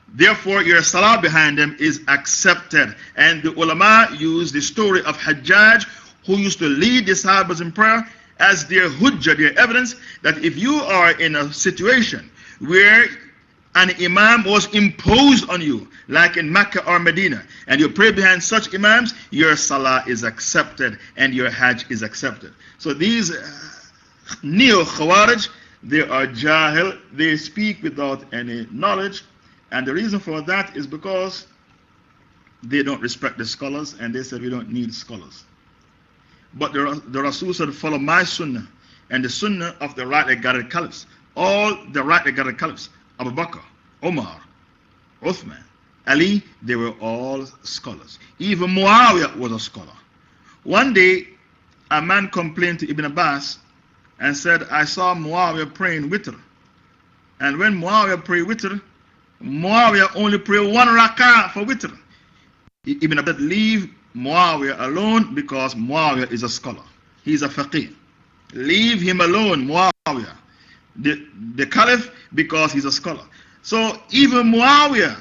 Therefore, your salah behind them is accepted. And the ulama use the story of Hajjaj, who used to lead the Sahabas in prayer, as their hujjah, their evidence, that if you are in a situation where an imam was imposed on you, like in Mecca or Medina, and you pray behind such imams, your salah is accepted and your hajj is accepted. So these neo-Khawarij, they are jahil, they speak without any knowledge, and the reason for that is because they don't respect the scholars, and they said we don't need scholars. But the Rasul said, follow my sunnah and the sunnah of the rightly guided caliphs. All the rightly guided caliphs, Abu Bakr, Umar, Uthman, Ali, they were all scholars. Even Muawiyah was a scholar. One day, a man complained to Ibn Abbas and said, I saw Muawiyah praying witr. And when Muawiyah prayed witr, Muawiyah only prayed one rak'ah for witr. Ibn Abbas said, leave Muawiyah alone because Muawiyah is a scholar. He's a faqih. Leave him alone, Muawiyah. The caliph, because he's a scholar. So even Muawiyah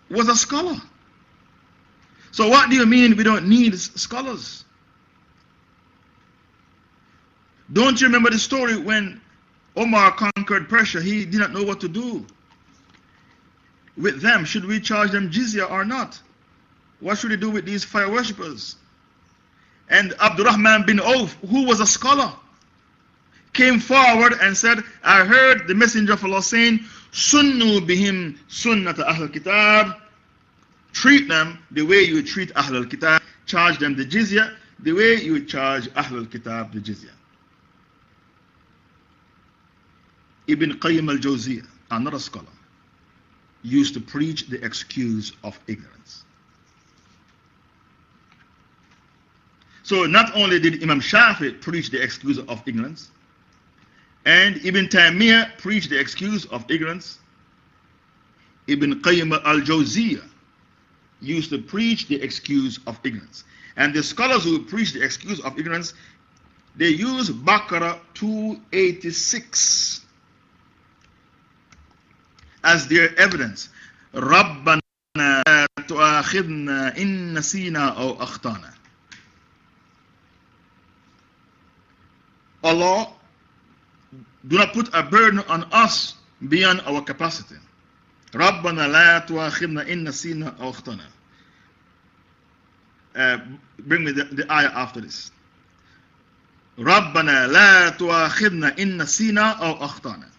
was a scholar. So what do you mean we don't need scholars? Don't you remember the story when Omar conquered Persia? He did not know what to do with them. Should we charge them jizya or not? What should we do with these fire worshippers? And Abdurrahman bin Auf, who was a scholar, came forward and said, I heard the Messenger of Allah saying, Sunnu bihim sunnata ahl kitab. Treat them the way you treat ahl kitab. Charge them the jizya the way you charge ahl kitab the jizya. Ibn Qayyim al-Jawziyah, another scholar, used to preach the excuse of ignorance. So not only did Imam Shafi preach the excuse of ignorance, and Ibn Taymiyyah preached the excuse of ignorance, Ibn Qayyim al-Jawziyah used to preach the excuse of ignorance. And the scholars who preach the excuse of ignorance, they use Baqarah 286 as their evidence. رَبَّنَا لَا تُؤَاخِذْنَا إِن نَسِينَا أَوْ أَخْطَأْنَا. Allah, do not put a burden on us beyond our capacity. رَبَّنَا لَا تُؤَاخِذْنَا إِن نَسِينَا أَوْ أَخْطَأْنَا. Bring me the ayah after this. رَبَّنَا لَا تُؤَاخِذْنَا إِن نَسِينَا أَوْ أَخْطَأْنَا.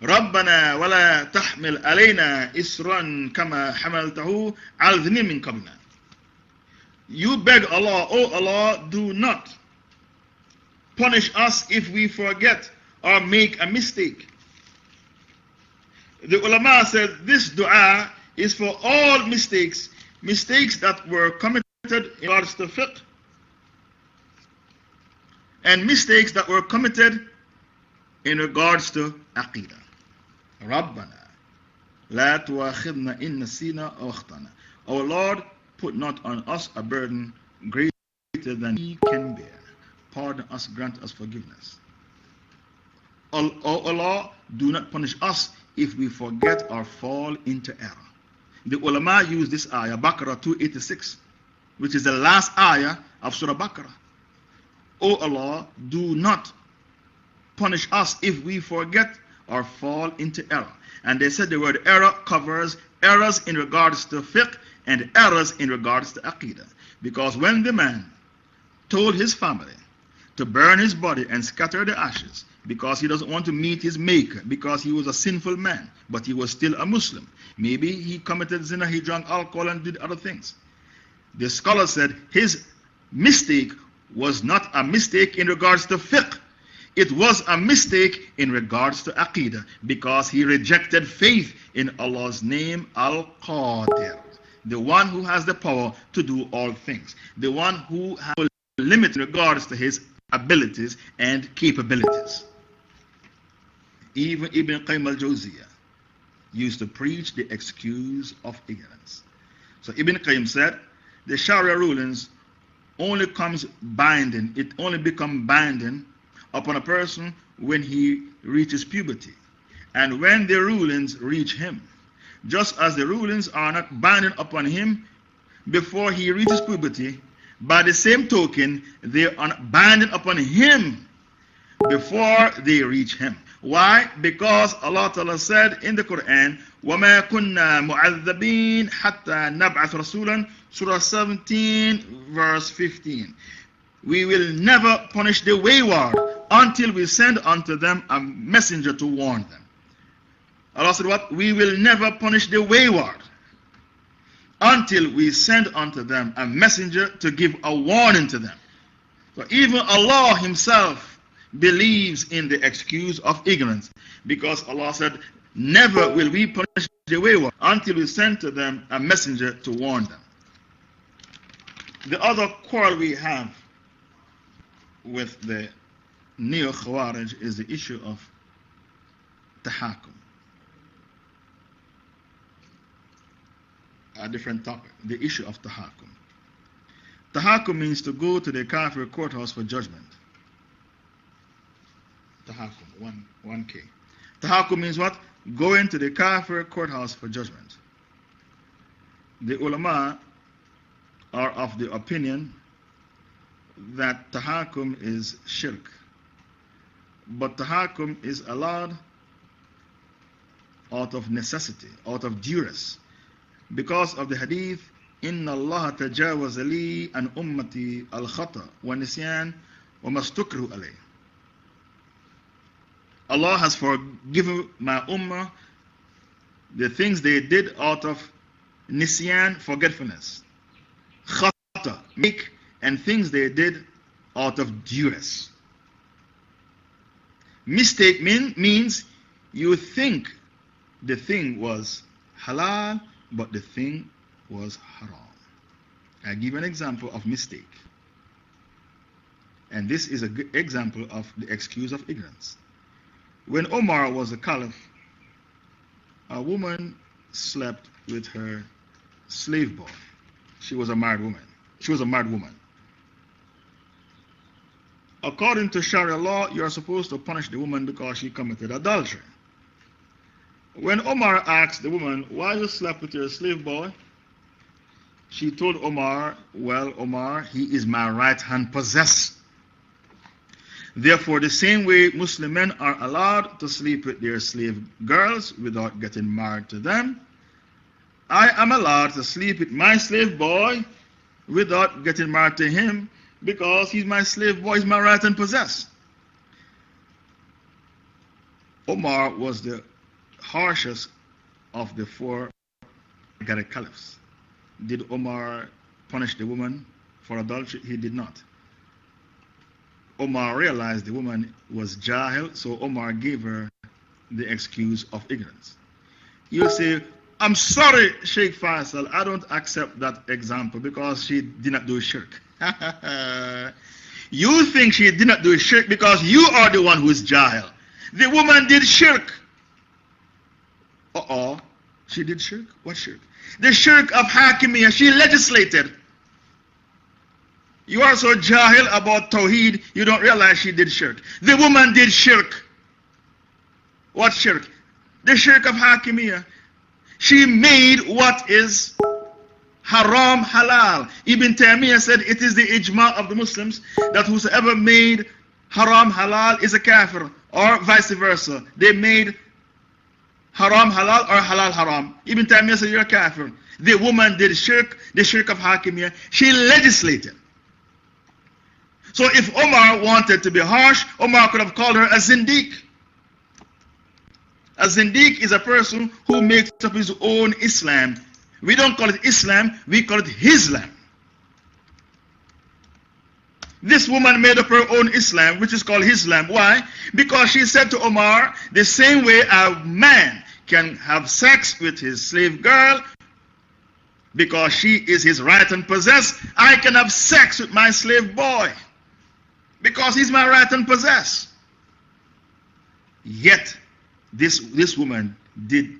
رَبَّنَا وَلَا تَحْمِلْ عَلَيْنَا إِسْرًا كَمَا حَمَلْتَهُ عَلَى الَّذِينَ مِن قَبْلِنَا. You beg Allah, oh Allah, do not punish us if we forget or make a mistake. The ulama said this dua is for all mistakes that were committed in regards to fiqh, and mistakes that were committed in regards to aqidah. Rabbana la tuakhidna in nasina aw akhtana. Our Lord, put not on us a burden greater than we can bear. Pardon us, grant us forgiveness. O Allah, do not punish us if we forget or fall into error. The ulama use this ayah, Baqarah 286, which is the last ayah of Surah Baqarah. O Allah, do not punish us if we forget or fall into error. And they said the word error covers errors in regards to fiqh and errors in regards to aqidah. Because when the man told his family to burn his body and scatter the ashes because he doesn't want to meet his maker, because he was a sinful man, but he was still a Muslim. Maybe he committed zina, he drank alcohol and did other things. The scholar said his mistake was not a mistake in regards to fiqh. It was a mistake in regards to aqidah, because he rejected faith in Allah's name, Al-Qadir, the one who has the power to do all things, the one who has no limit in regards to his abilities and capabilities. Even Ibn Qayyim al-Jawziyah used to preach the excuse of ignorance. So Ibn Qayyim said, the Sharia rulings only comes binding, it only becomes binding upon a person when he reaches puberty, and when the rulings reach him, just as the rulings are not binding upon him before he reaches puberty. By the same token, they are not binding upon him before they reach him. Why? Because Allah Ta'ala said in the Quran, وَمَا كُنَّا مُعَذَّبِينَ حَتَّى نَبْعَثَ رَسُولًا, Surah 17, verse 15. We will never punish the wayward until we send unto them a messenger to warn them. Allah said what? We will never punish the wayward until we send unto them a messenger to give a warning to them. So even Allah Himself believes in the excuse of ignorance, because Allah said, never will we punish the wayward until we send to them a messenger to warn them. The other quarrel we have with the Neo-Khawarij is the issue of tahakum. A different topic, the issue of tahakum. Tahakum means to go to the Kafir courthouse for judgment. Tahakum, 1K. Tahakum means what? Going to the Kafir courthouse for judgment. The ulama are of the opinion that tahakum is shirk. But tahakum is allowed out of necessity, out of duress, because of the hadith, إِنَّ اللَّهَ تَجَاوَزَ لِي عَنْ أُمَّتِي الْخَطَأَ وَالنِّسْيَانَ وَمَا اسْتُكْرِهُ عَلَيْهِ. Allah has forgiven my ummah the things they did out of nisyan, forgetfulness, khata, make, and things they did out of duress. Mistake means you think the thing was halal, but the thing was haram. I give an example of mistake. And this is an example of the excuse of ignorance. When Omar was a caliph, a woman slept with her slave boy. She was a married woman. According to Sharia law, you are supposed to punish the woman because she committed adultery. When Omar asked the woman, why you slept with your slave boy? She told Omar, well, Omar, he is my right hand possessor. Therefore, the same way Muslim men are allowed to sleep with their slave girls without getting married to them, I am allowed to sleep with my slave boy without getting married to him, because he's my slave boy, he's my right hand possessor. Omar was the harshest of the four caliphs. Did Omar punish the woman for adultery? He did not. Omar realized the woman was jahil, so Omar gave her the excuse of ignorance. You'll say, I'm sorry, Sheikh Faisal, I don't accept that example because she did not do shirk. You think she did not do shirk because you are the one who is jahil. The woman did shirk. She did shirk? What shirk? The shirk of Hakimiyya. She legislated. You are so jahil about Tawheed, you don't realize she did shirk. The woman did shirk. What shirk? The shirk of Hakimiyya. She made what is haram halal. Ibn Taymiyyah said it is the ijma of the Muslims that whosoever made haram halal is a kafir, or vice versa. They made haram halal or halal haram. Ibn Taymiyyah said you're a kafir. The woman did shirk, the shirk of Hakimiyyah. She legislated. So if Omar wanted to be harsh, Omar could have called her a zindiq. A zindiq is a person who makes up his own Islam. We don't call it Islam, we call it Hislam. This woman made up her own Islam, which is called Hislam. Why? Because she said to Omar, the same way a man can have sex with his slave girl, because she is his right and possess, I can have sex with my slave boy, because he's my right and possess. Yet, this woman did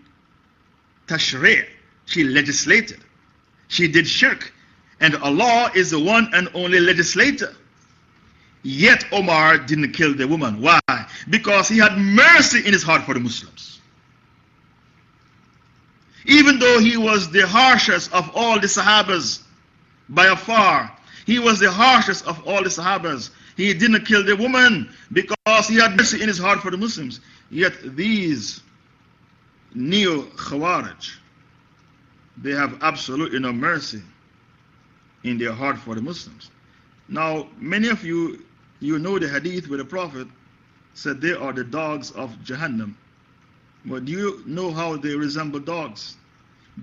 tashri', she legislated, she did shirk, and Allah is the one and only legislator. Yet Omar didn't kill the woman. Why? Because he had mercy in his heart for the Muslims. Even though he was the harshest of all the Sahabas, by a far, he was the harshest of all the Sahabas. He didn't kill the woman because he had mercy in his heart for the Muslims. Yet these neo-Khawarij, they have absolutely no mercy in their heart for the Muslims. Now, many of you know the hadith where the Prophet said they are the dogs of Jahannam. But do you know how they resemble dogs?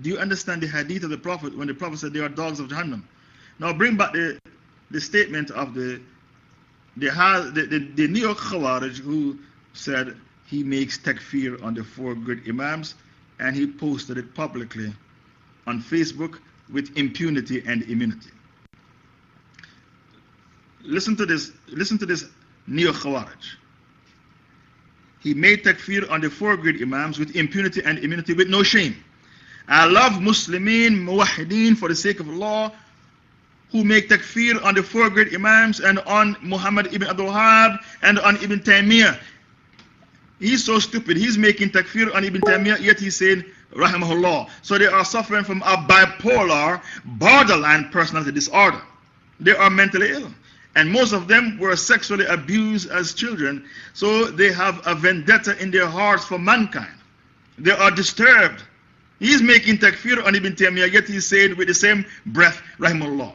Do you understand the hadith of the Prophet when the Prophet said they are dogs of Jahannam? Now bring back the statement of the neo-Khawarij who said he makes takfir on the 4 great Imams, and he posted it publicly on Facebook with impunity and immunity. Listen to this neo-Khawarij. He made takfir on the 4 great Imams with impunity and immunity with no shame. I love Muslimin, Muwahideen for the sake of Allah, who make takfir on the 4 great Imams and on Muhammad ibn Abdul Wahhab and on Ibn Taymiyyah. He's so stupid. He's making takfir on Ibn Taymiyyah, yet he's saying, Rahimahullah. So they are suffering from a bipolar, borderline personality disorder. They are mentally ill. And most of them were sexually abused as children. So they have a vendetta in their hearts for mankind. They are disturbed. He's making takfir on Ibn Taymiyyah, yet he's saying with the same breath, Rahimahullah.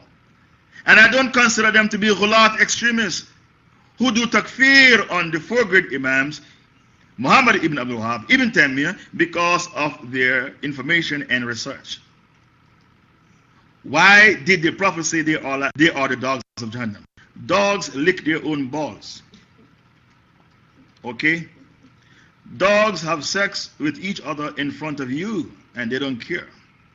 And I don't consider them to be ghulat extremists who do takfir on the 4 great Imams, Muhammad ibn Abdul Wahhab, Ibn Taymiyyah, because of their information and research. Why did the Prophet say they are the dogs of Jahannam? Dogs lick their own balls. Okay? Dogs have sex with each other in front of you and they don't care.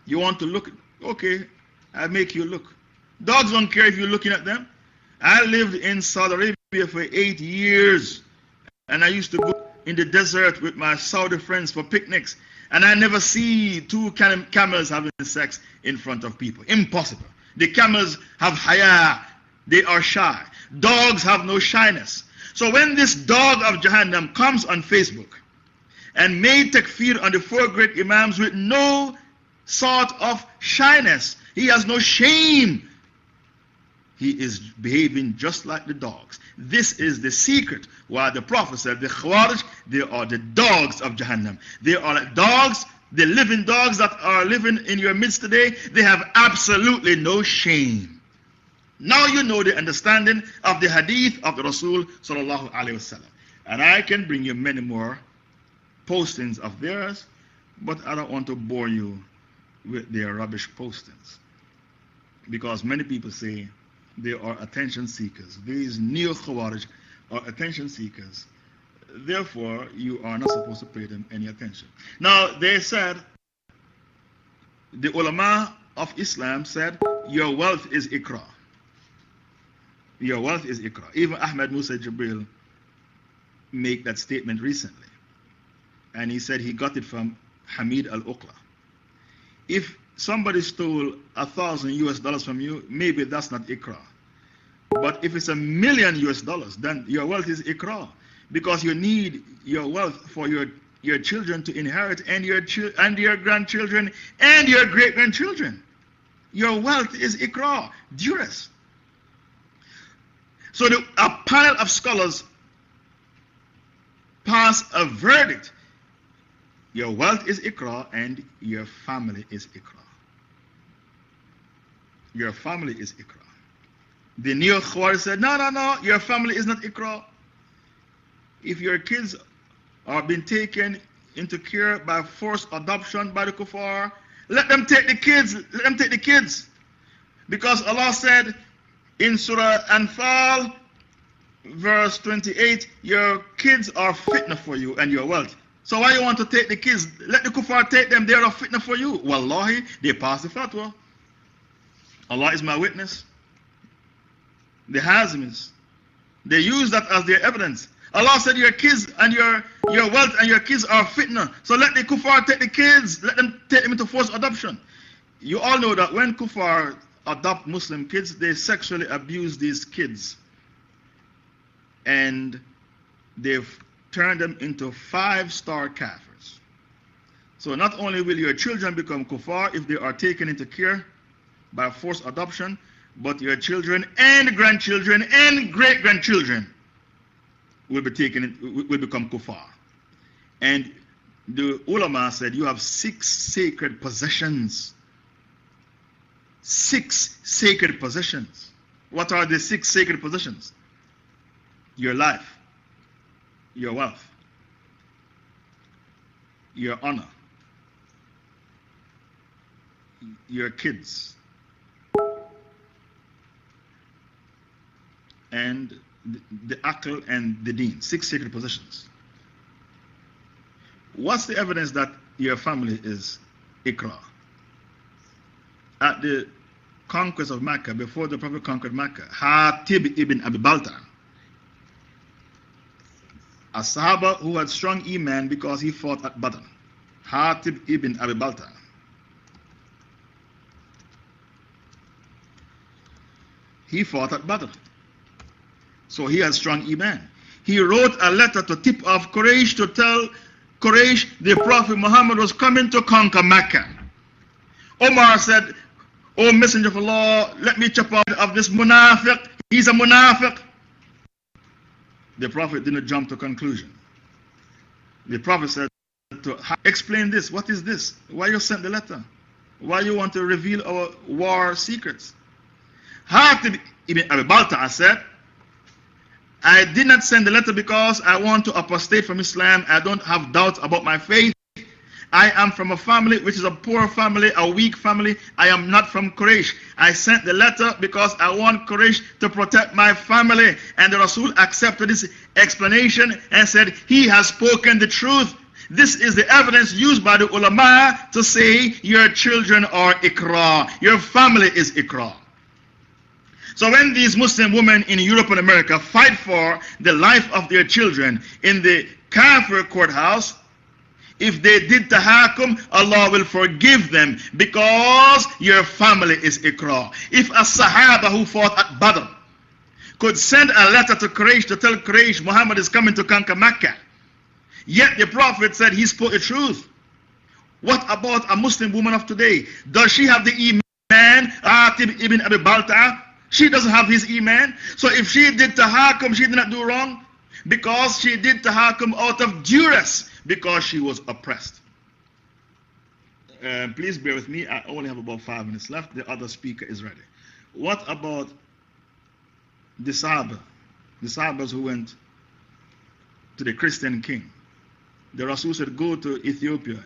You want to look? Okay, I'll make you look. Dogs don't care if you're looking at them. I lived in Saudi Arabia for 8 years, and I used to go in the desert with my Saudi friends for picnics, and I never see 2 camels having sex in front of people. Impossible. The camels have haya, they are shy. Dogs have no shyness. So when this dog of Jahannam comes on Facebook and made takfir on the 4 great Imams with no sort of shyness, he has no shame. He is behaving just like the dogs. This is the secret why the Prophet said the Khawarij, they are the dogs of Jahannam. They are like dogs, the living dogs that are living in your midst today. They have absolutely no shame. Now you know the understanding of the hadith of the Rasul sallallahu alaihi wasallam. And I can bring you many more postings of theirs, but I don't want to bore you with their rubbish postings. Because many people say they are attention seekers. These neo-Khawarij are attention seekers. Therefore, you are not supposed to pay them any attention. Now, they said, the ulama of Islam said, your wealth is ikra. Your wealth is ikra. Even Ahmad Musa Jibril made that statement recently. And he said he got it from Hamid al-Uqla. If somebody stole $1,000 from you, maybe that's not ikra. But if it's $1 million, then your wealth is ikra. Because you need your wealth for your children to inherit, and your grandchildren and your great-grandchildren. Your wealth is ikra, duress. So a panel of scholars pass a verdict. Your wealth is ikra and your family is ikra. Your family is ikra. The Neo Khawari said, no, your family is not ikra. If your kids are being taken into care by forced adoption by the kuffar, let them take the kids. Let them take the kids. Because Allah said in Surah Anfal, verse 28, your kids are fitna for you and your wealth. So why you want to take the kids? Let the kuffar take them. They are a fitna for you. Wallahi, they pass the fatwa. Allah is my witness. The Hazimis, they use that as their evidence. Allah said your kids and your wealth and your kids are fitna. So let the kuffar take the kids. Let them take them into forced adoption. You all know that when kuffar adopt Muslim kids, they sexually abuse these kids. And they've turned them into 5-star kafirs. So not only will your children become kuffar if they are taken into care by forced adoption, but your children and grandchildren and great-grandchildren will become kuffar. And the ulama said you have 6 sacred possessions. 6 sacred possessions. What are the 6 sacred possessions? Your life, your wealth, your honor, your kids, and the aql and the deen. 6 sacred possessions. What's the evidence that your family is ikra? At the conquest of Mecca, before the Prophet conquered Mecca, Hatib ibn Abi Balta, a Sahaba who had strong iman because he fought at Badr. Hatib ibn Abi Balta. He fought at Badr. So he had strong iman. He wrote a letter to tip off Quraysh to tell Quraysh the Prophet Muhammad was coming to conquer Mecca. Omar said, "O Messenger of Allah, let me chop out of this munafiq. He's a munafiq." The Prophet didn't jump to conclusion. The Prophet said, "Explain this. What is this? Why you sent the letter? Why you want to reveal our war secrets?" Hatib ibn Abi Balta'a said, "I did not send the letter because I want to apostate from Islam. I don't have doubts about my faith. I am from a family which is a poor family, a weak family. I am not from Quraysh. I sent the letter because I want Quraysh to protect my family." And the Rasul accepted this explanation and said, "He has spoken the truth." This is the evidence used by the ulama to say your children are ikra. Your family is ikra. So when these Muslim women in Europe and America fight for the life of their children in the kafir courthouse, if they did tahakum, Allah will forgive them because your family is ikra. If a Sahaba who fought at Badr could send a letter to Quraysh to tell Quraysh Muhammad is coming to conquer Mecca, yet the Prophet said he spoke the truth, what about a Muslim woman of today? Does she have the iman? Atib ibn Abi Balta'a, she doesn't have his iman. So if she did tahakum, she did not do wrong because she did tahakum out of duress, because she was oppressed. Please bear with me. I only have about 5 minutes left. The other speaker is ready. What about the Sahaba? The Sahabas who went to the Christian king. The Rasul said, "Go to Ethiopia.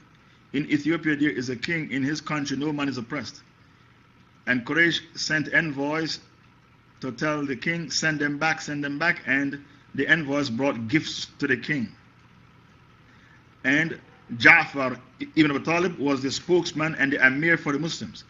In Ethiopia there is a king. In his country no man is oppressed." And Quraysh sent envoys to tell the king, send them back, and the envoys brought gifts to the king. And Ja'far ibn Abi Talib was the spokesman and the Amir for the Muslims.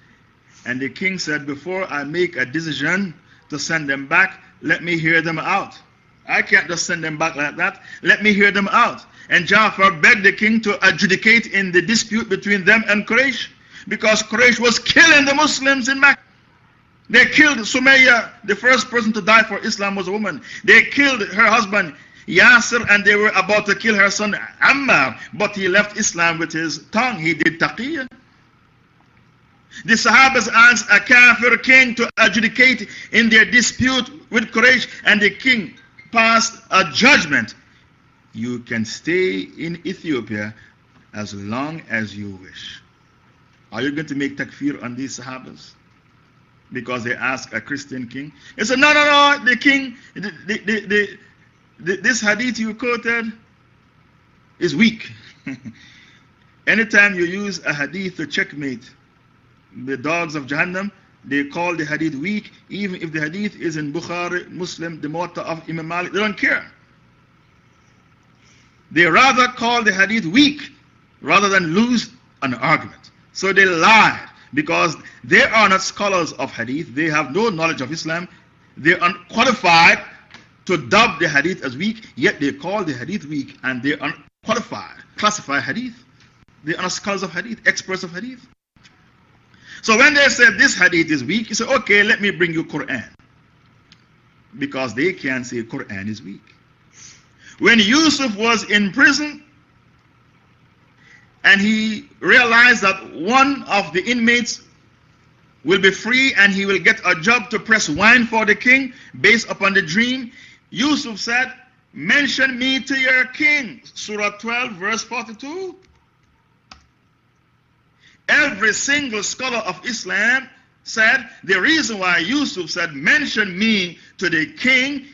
And the king said, "Before I make a decision to send them back, let me hear them out. I can't just send them back like that. Let me hear them out." And Ja'far begged the king to adjudicate in the dispute between them and Quraysh, because Quraysh was killing the Muslims in Mecca. They killed Sumayya. The first person to die for Islam was a woman. They killed her husband Yasir, and they were about to kill her son Ammar, but he left Islam with his tongue. He did taqiyya. The Sahabas asked a Kafir king to adjudicate in their dispute with Quraysh, and the king passed a judgment. You can stay in Ethiopia as long as you wish. Are you going to make takfir on these Sahabas? Because they asked a Christian king. He said, no, the king, this hadith you quoted is weak. Anytime you use a hadith to checkmate the dogs of Jahannam, they call the hadith weak, even if the hadith is in Bukhari, Muslim, the Muwatta of Imam Malik. They don't care. They rather call the hadith weak rather than lose an argument. So they lied because they are not scholars of hadith. They have no knowledge of Islam. They are unqualified to dub the hadith as weak, yet they call the hadith weak, and they are unqualified classify hadith. They are not scholars of hadith, experts of hadith. So when they said this hadith is weak, you say, okay, let me bring you Quran. Because they can't say Quran is weak. When Yusuf was in prison, and he realized that one of the inmates will be free and he will get a job to press wine for the king based upon the dream, Yusuf said, mention me to your king. Surah 12 verse 42. Every single scholar of Islam said the reason why Yusuf said mention me to the king,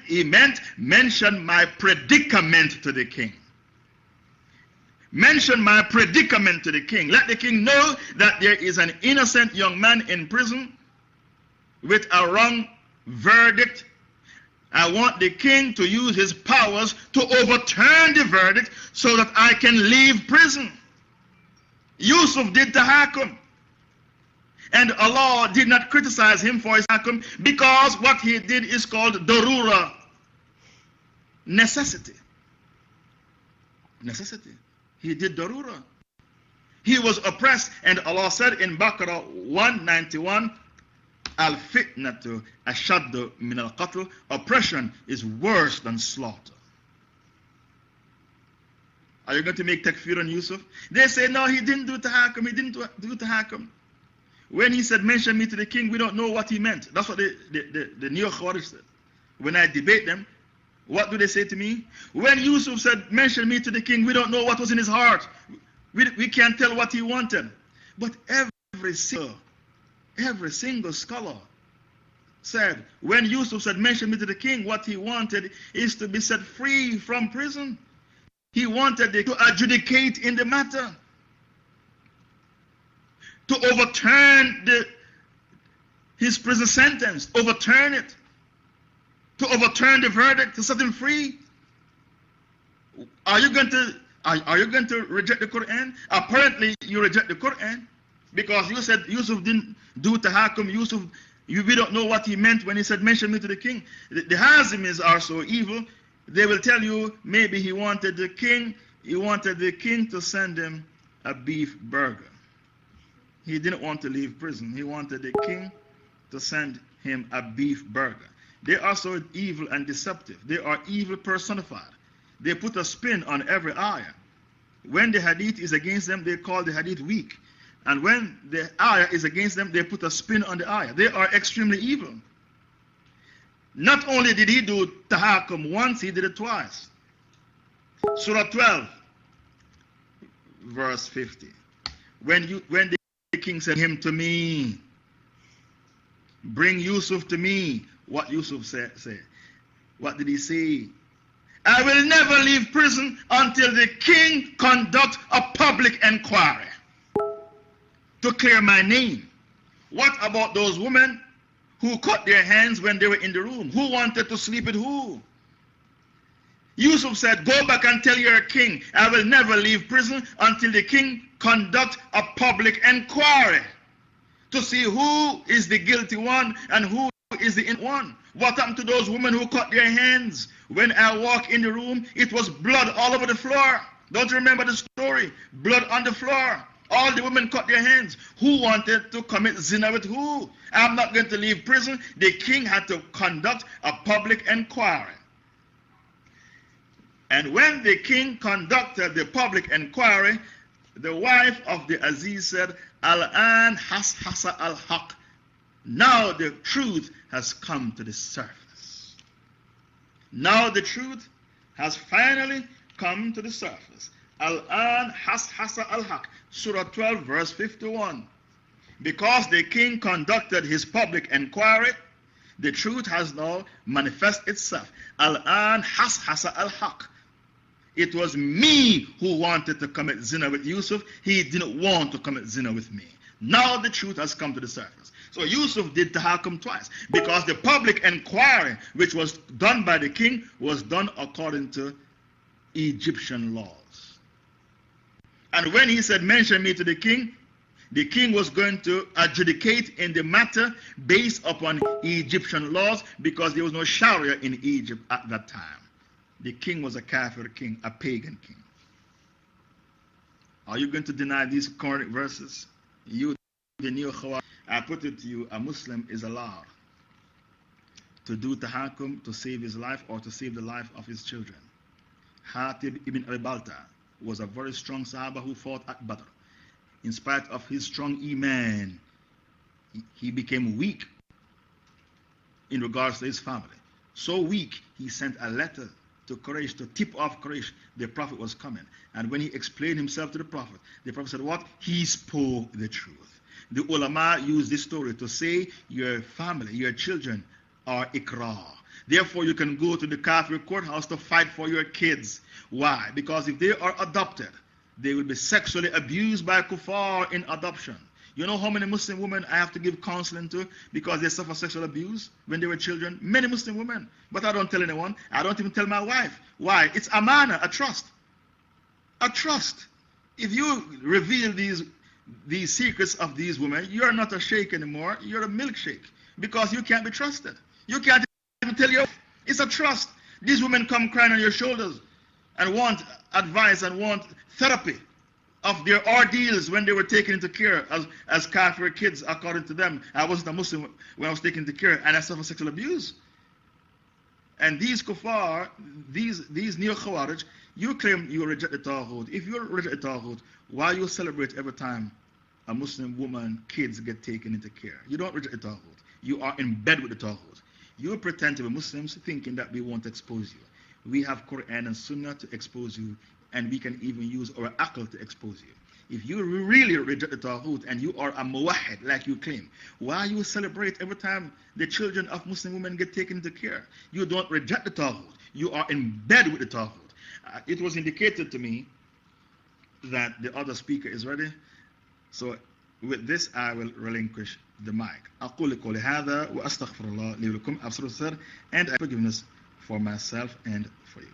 he meant mention my predicament to the king. Mention my predicament to the king. Let the king know that there is an innocent young man in prison with a wrong verdict. I want the king to use his powers to overturn the verdict so that I can leave prison. Yusuf did tahakum. And Allah did not criticize him for his tahakum because what he did is called darura. Necessity. Necessity. He did darura. He was oppressed, and Allah said in Baqarah 191, Al-fitnatu ashaddu min al-qatl. Oppression is worse than slaughter. Are you going to make takfir on Yusuf? They say, no, he didn't do tahakum. He didn't do tahakum. When he said, mention me to the king, we don't know what he meant. That's what the Neo-Khawarij said. When I debate them, what do they say to me? When Yusuf said, mention me to the king, we don't know what was in his heart. We can't tell what he wanted. But every single scholar said, when Yusuf said, mention me to the king, what he wanted is to be set free from prison. He wanted to adjudicate in the matter, to overturn his prison sentence, overturn it, to overturn the verdict, to set him free. Are you going to reject the Quran? Apparently, you reject the Quran because you said Yusuf didn't do tahakum. We don't know what he meant when he said, mention me to the king. The Hazimis are so evil. They will tell you maybe he wanted the king to send him a beef burger. He didn't want to leave prison. He wanted the king to send him a beef burger. They are so evil and deceptive. They are evil personified. They put a spin on every ayah. When the hadith is against them, they call the hadith weak. And when the ayah is against them, they put a spin on the ayah. They are extremely evil. Not only did he do tahakum once, he did it twice. Surah 12, verse 50. When the king said him to me, bring Yusuf to me, what Yusuf said. What did he say? I will never leave prison until the king conduct a public inquiry to clear my name. What about those women who cut their hands when they were in the room? Who wanted to sleep with who? Yusuf said, go back and tell your king, I will never leave prison until the king conduct a public inquiry to see who is the guilty one and who is the innocent one. What happened to those women who cut their hands? When I walked in the room, it was blood all over the floor. Don't you remember the story? Blood on the floor. All the women cut their hands. Who wanted to commit zina with who? I'm not going to leave prison. The king had to conduct a public inquiry. And when the king conducted the public inquiry, The wife of the Aziz said, Al-an hasa al-haq. Now the truth has come to the surface. Now the truth has finally come to the surface. Al-an hasa al-haq. Surah 12 verse 51. Because the king conducted his public inquiry, the truth has now manifested itself. Al-an hasa al-haq. It was me who wanted to commit zina with Yusuf. He didn't want to commit zina with me. Now the truth has come to the surface. So Yusuf did tahakum twice because the public inquiry which was done by the king was done according to Egyptian laws. And when he said, mention me to the king was going to adjudicate in the matter based upon Egyptian laws because there was no Sharia in Egypt at that time. The king was a kafir king, a pagan king. Are you going to deny these current verses? You, the new Khawarij, I put it to you, a Muslim is allowed to do tahakum to save his life or to save the life of his children. Hatib ibn Abi Balta was a very strong Sahaba who fought at Badr. In spite of his strong Iman, he became weak in regards to his family. So weak, he sent a letter to Quraysh to tip off Quraysh the Prophet was coming. And when he explained himself to the Prophet said, what? He spoke the truth. The ulama used this story to say your family, your children are ikrah. Therefore, you can go to the Kafir courthouse to fight for your kids. Why? Because if they are adopted, they will be sexually abused by kuffar in adoption. You know how many Muslim women I have to give counseling to because they suffer sexual abuse when they were children? Many Muslim women. But I don't tell anyone. I don't even tell my wife. Why? It's amana, a trust. A trust. If you reveal these secrets of these women, you're not a sheikh anymore. You're a milkshake because you can't be trusted. You can't even tell your wife. It's a trust. These women come crying on your shoulders and want advice and want therapy of their ordeals when they were taken into care as kafir kids, according to them. I wasn't a Muslim when I was taken into care and I suffered sexual abuse. And these kuffar, these neo-Khawarij, you claim you reject the Taghut. If you reject the Taghut, why you celebrate every time a Muslim woman, kids get taken into care? You don't reject the Taghut. You are in bed with the Taghut. You pretend to be Muslims thinking that we won't expose you. We have Quran and Sunnah to expose you, and we can even use our aql to expose you. If you really reject the Taghut and you are a muwahid like you claim, why you celebrate every time the children of Muslim women get taken into care? You don't reject the Taghut. You are in bed with the Taghut. It was indicated to me that the other speaker is ready. So with this I will relinquish the mic. أقول قولي هذا وأستغفر الله لي ولكم. And I forgiveness for myself and for you.